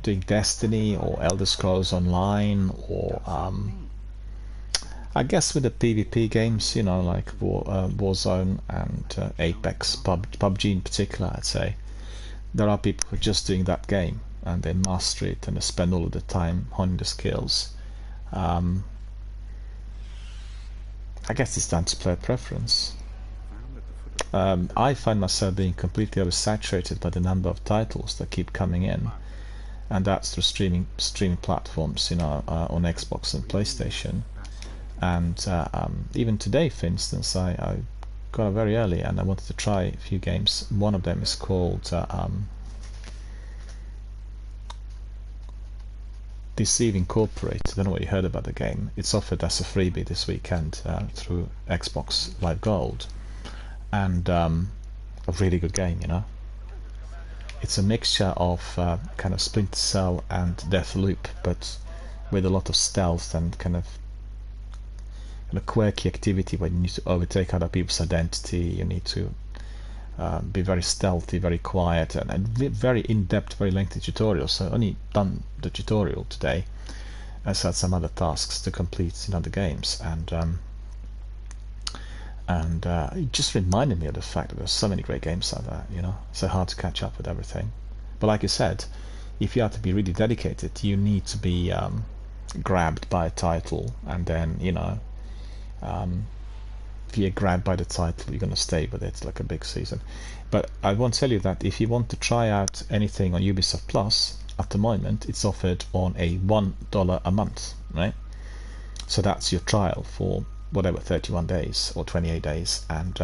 doing Destiny or Elder Scrolls Online, or I guess with the PvP games, you know, like Warzone and Apex, PUBG in particular, I'd say, there are people who are just doing that game and they master it and they spend all of the time honing the skills. I guess it's down to player preference. I find myself being completely oversaturated by the number of titles that keep coming in, and that's through streaming platforms, you know, on Xbox and PlayStation. And even today, for instance, I got up very early and I wanted to try a few games. One of them is called Deceive Incorporated. I don't know what you heard about the game. It's offered as a freebie this weekend through Xbox Live Gold, and a really good game, you know. It's a mixture of kind of Splinter Cell and Deathloop, but with a lot of stealth and kind of a quirky activity where you need to overtake other people's identity. You need to be very stealthy, very quiet, and very in-depth, very lengthy tutorials. So I only done the tutorial today. I had some other tasks to complete in other games, and it just reminded me of the fact that there's so many great games out there, you know, so hard to catch up with everything. But like you said, if you have to be really dedicated, you need to be grabbed by a title, and then, you know, if you're grabbed by the title, you're going to stay with it like a big season. But I won't tell you that if you want to try out anything on Ubisoft Plus, at the moment it's offered on a $1 a month, right? So that's your trial for whatever, 31 days or 28 days, and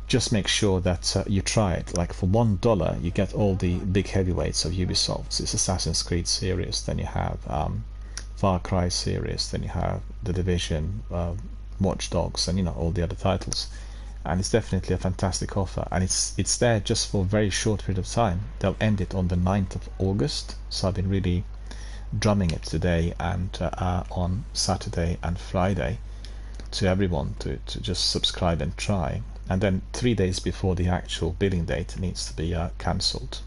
just make sure that you try it. Like for $1 you get all the big heavyweights of Ubisoft. It's Assassin's Creed series, then you have Far Cry series, then you have The Division, Watch Dogs, and, you know, all the other titles. And it's definitely a fantastic offer, and it's there just for a very short period of time. They'll end it on the 9th of August, so I've been really drumming it today and on Saturday and Friday to everyone to just subscribe and try, and then 3 days before the actual billing date it needs to be cancelled,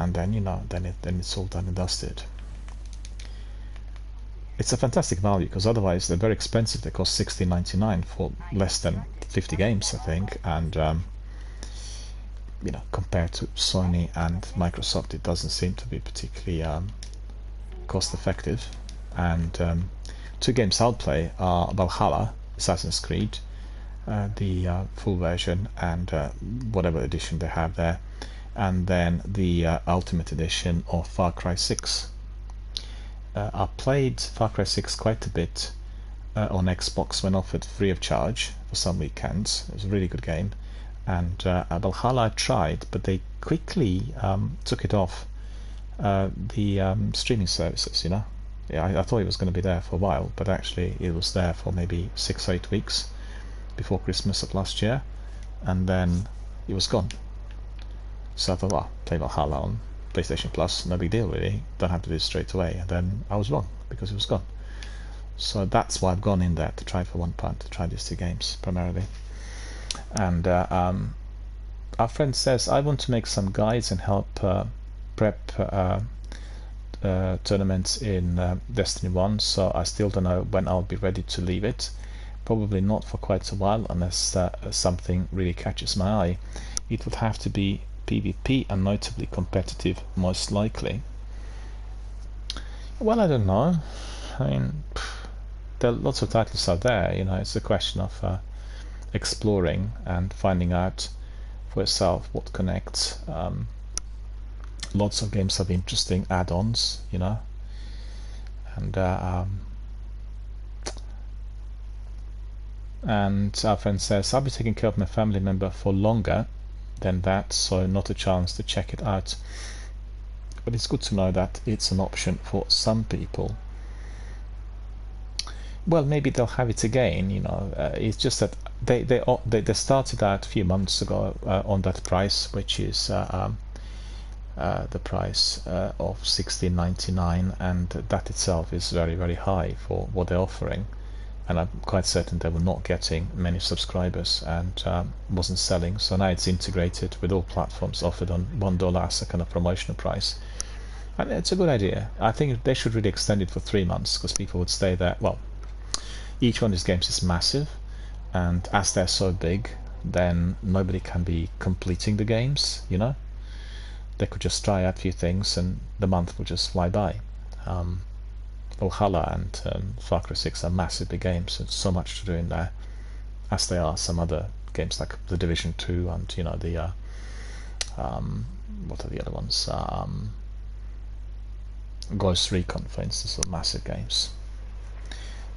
and then, you know, then it's all done and dusted. It's a fantastic value, because otherwise they're very expensive. They cost $16.99 for less than 50 games, I think, and you know, compared to Sony and Microsoft, it doesn't seem to be particularly cost effective. And two games I'll play are Valhalla, Assassin's Creed, the full version, and whatever edition they have there, and then the Ultimate Edition of Far Cry 6. I played Far Cry 6 quite a bit on Xbox when offered free of charge for some weekends. It was a really good game. And Valhalla I tried, but they quickly took it off the streaming services, you know. Yeah, I thought it was going to be there for a while, but actually it was there for maybe 6 or 8 weeks before Christmas of last year, and then it was gone. So I thought, well, play Valhalla on PlayStation Plus, no big deal really, don't have to do it straight away. And then I was wrong, because it was gone. So that's why I've gone in there to try for £1, to try these two games primarily. And our friend says, I want to make some guides and help prep tournaments in Destiny 1, so I still don't know when I'll be ready to leave it. Probably not for quite a while, unless something really catches my eye. It would have to be PvP and notably competitive, most likely. Well, I don't know. I mean, there are lots of titles out there, you know. It's a question of exploring and finding out for yourself what connects. Lots of games have interesting add-ons, you know, and our friend says, I'll be taking care of my family member for longer than that, so not a chance to check it out. But it's good to know that it's an option for some people. Well, maybe they'll have it again, you know. It's just that they started out a few months ago on that price, which is the price of $16.99, and that itself is very, very high for what they're offering. And I'm quite certain they were not getting many subscribers and wasn't selling. So now it's integrated with all platforms, offered on $1 as a kind of promotional price. And it's a good idea. I think they should really extend it for 3 months, because people would stay there. Well, each one of these games is massive, and as they're so big, then nobody can be completing the games, you know. They could just try out a few things and the month would just fly by. Valhalla and Far Cry 6 are massive big games. There's so much to do in there, as there are some other games like The Division 2 and, you know, the what are the other ones? Ghost Recon, for instance, are massive games.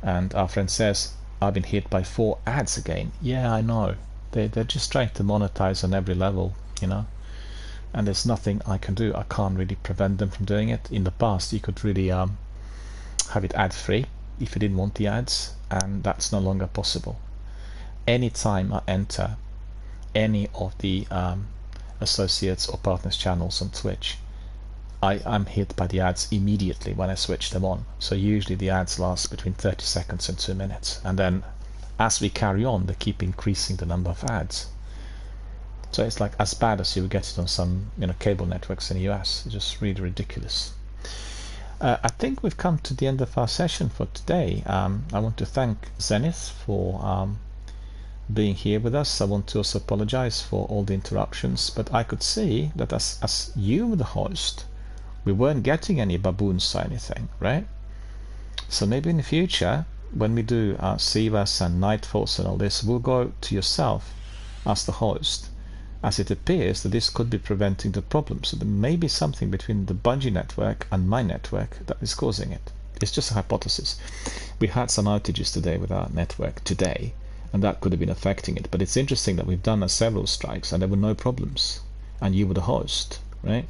And our friend says, I've been hit by 4 ads again. Yeah, I know. They're just trying to monetize on every level, you know. And there's nothing I can do. I can't really prevent them from doing it. In the past, you could really have it ad-free if you didn't want the ads, and that's no longer possible. Anytime I enter any of the associates or partners channels on Twitch, I'm hit by the ads immediately when I switch them on. So usually the ads last between 30 seconds and 2 minutes, and then as we carry on, they keep increasing the number of ads. So it's like as bad as you would get it on some, you know, cable networks in the US. It's just really ridiculous. I think we've come to the end of our session for today. I want to thank Zenith for being here with us. I want to also apologize for all the interruptions, but I could see that as you were the host, we weren't getting any baboons or anything, right? So maybe in the future, when we do Sivas and Nightfalls and all this, we'll go to yourself as the host, as it appears that this could be preventing the problem. So there may be something between the Bungie network and my network that is causing it. It's just a hypothesis. We had some outages today with our network today, and that could have been affecting it. But it's interesting that we've done several strikes and there were no problems, and you were the host, right?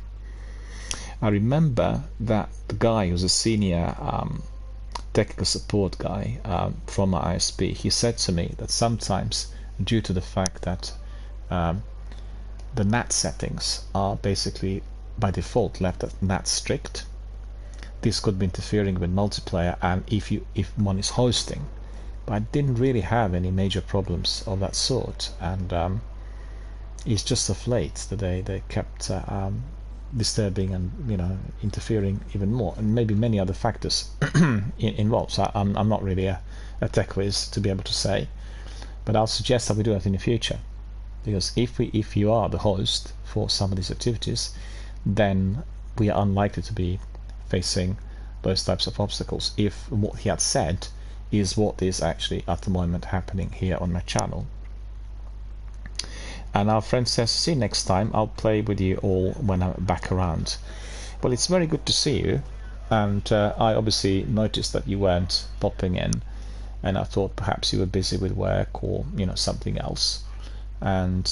I remember that the guy who's a senior technical support guy from my ISP, he said to me that sometimes, due to the fact that the NAT settings are basically by default left at NAT strict, this could be interfering with multiplayer and if one is hosting. But I didn't really have any major problems of that sort, and it's just of late that they kept disturbing and, you know, interfering even more, and maybe many other factors involved. So I'm not really a tech whiz to be able to say, but I'll suggest that we do it in the future, because if you are the host for some of these activities, then we are unlikely to be facing those types of obstacles. If what he had said is what is actually at the moment happening here on my channel. And our friend says, see you next time. I'll play with you all when I'm back around. Well, it's very good to see you, and I obviously noticed that you weren't popping in, and I thought perhaps you were busy with work or something else. And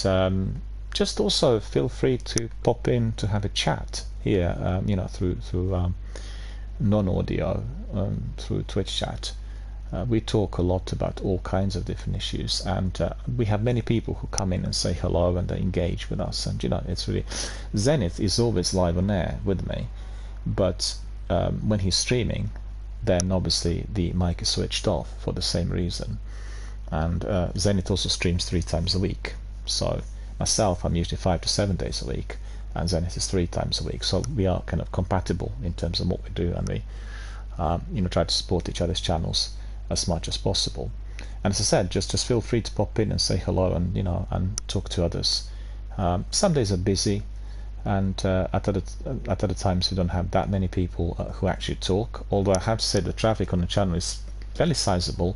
just also feel free to pop in to have a chat here, through non-audio, through Twitch chat. We talk a lot about all kinds of different issues, and we have many people who come in and say hello and they engage with us, and it's really, Zenith is always live on air with me, but when he's streaming, then obviously the mic is switched off for the same reason. And Zenith also streams 3 times a week, so myself, I'm usually 5 to 7 days a week, and Zenith is 3 times a week, so we are kind of compatible in terms of what we do, and we try to support each other's channels as much as possible. And as I said, just feel free to pop in and say hello, and and talk to others. Some days are busy, and at other times we don't have that many people who actually talk, although I have to say the traffic on the channel is fairly sizable.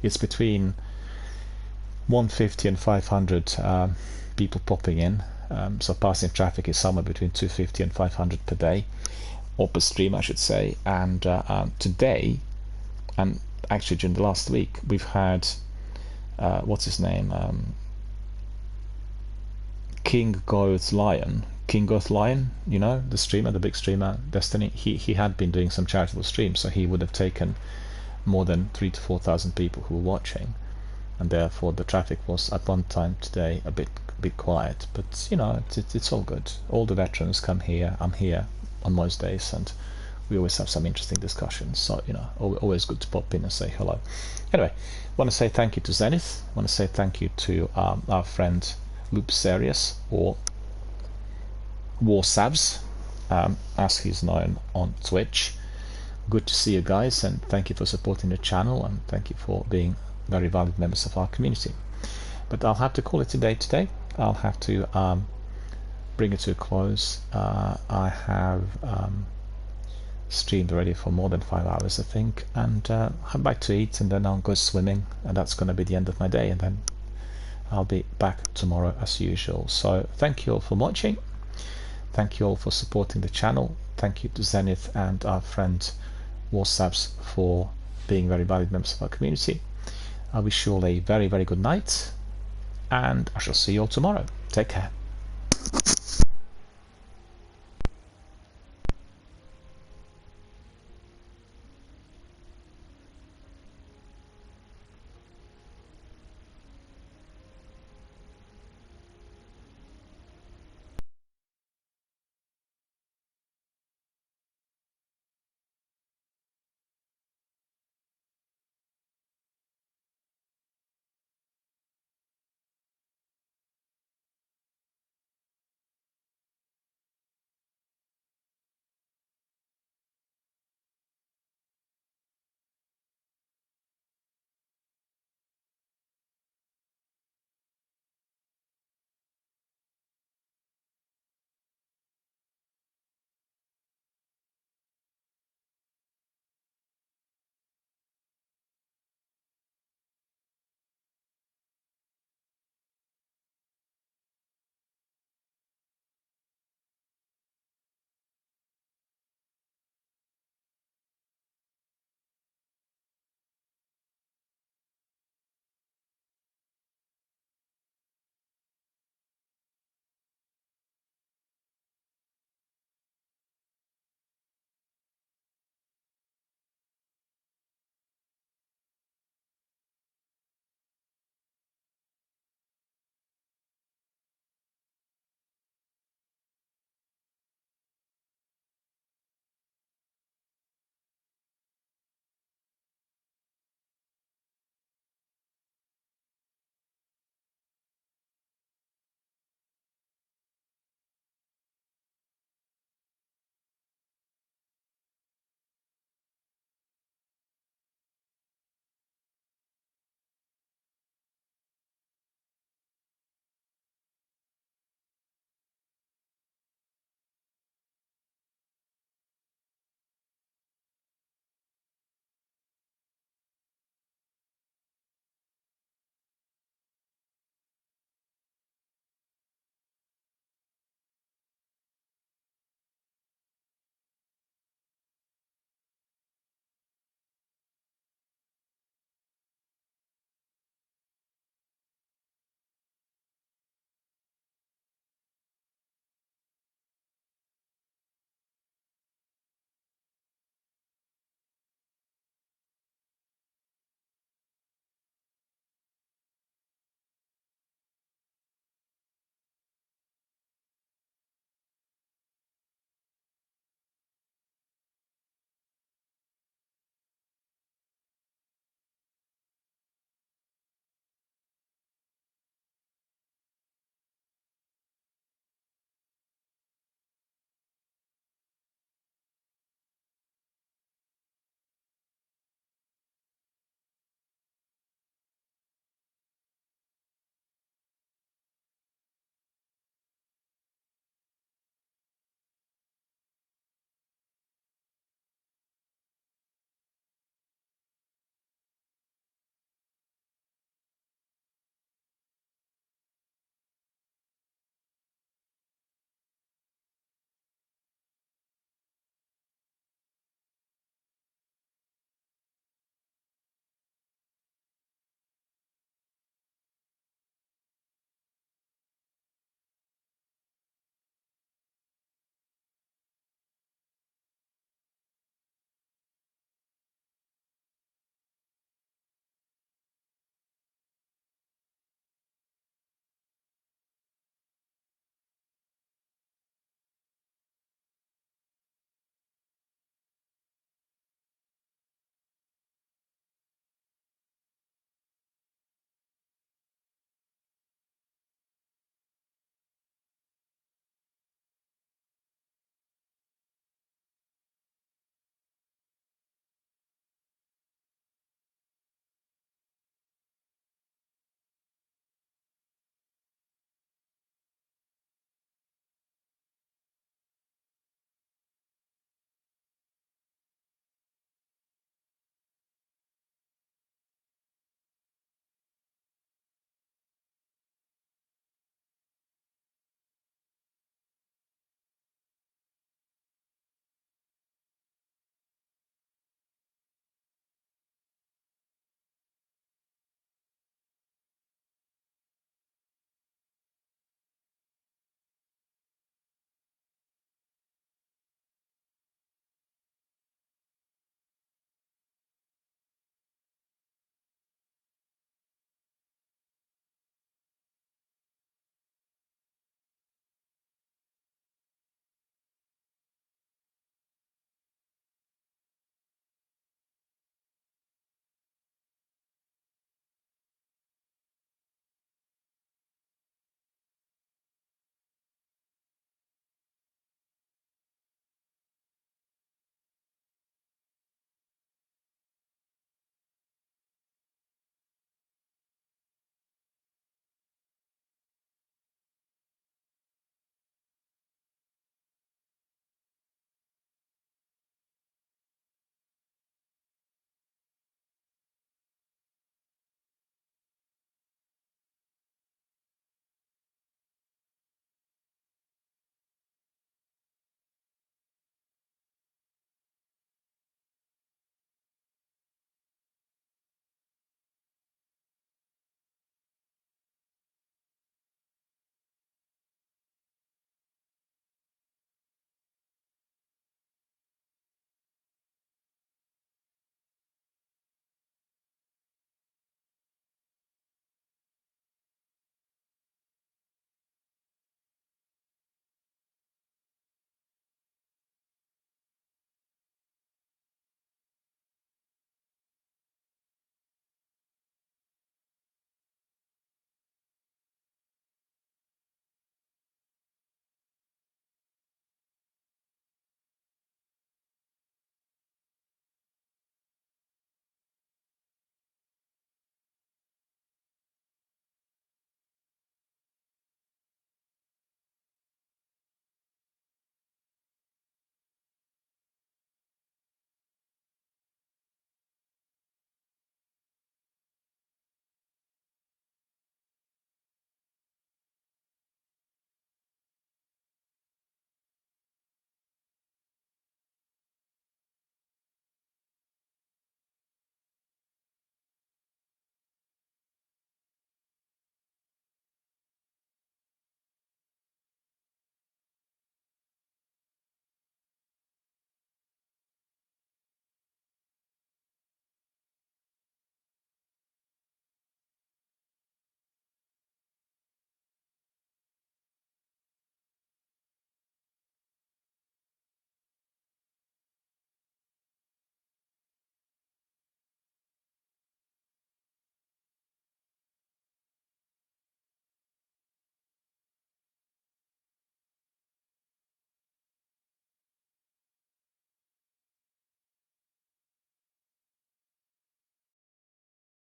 It's between 150 and 500 people popping in, so passing traffic is somewhere between 250 and 500 per day, or per stream I should say. And today, and actually during the last week, we've had what's his name, King Goth Lion, the streamer, the big streamer, Destiny. He had been doing some charitable streams, so he would have taken more than 3,000 to 4,000 people who were watching, and therefore the traffic was at one time today a bit quiet. But it's all good. All the veterans come here. I'm here on most days, and we always have some interesting discussions, so always good to pop in and say hello. Anyway, I want to say thank you to Zenith. I want to say thank you to our friend Loop Serious, or Warsabs, as he's known on Twitch. Good to see you guys, and thank you for supporting the channel, and thank you for being very valued members of our community. But I'll have to call it today. I'll have to bring it to a close. I have streamed already for more than 5 hours, I think, and I'm back to eat, and then I'll go swimming, and that's going to be the end of my day, and then I'll be back tomorrow as usual. So thank you all for watching, thank you all for supporting the channel, thank you to Zenith and our friend Warsabs for being very valued members of our community. I wish you all a very, very good night, and I shall see you all tomorrow. Take care.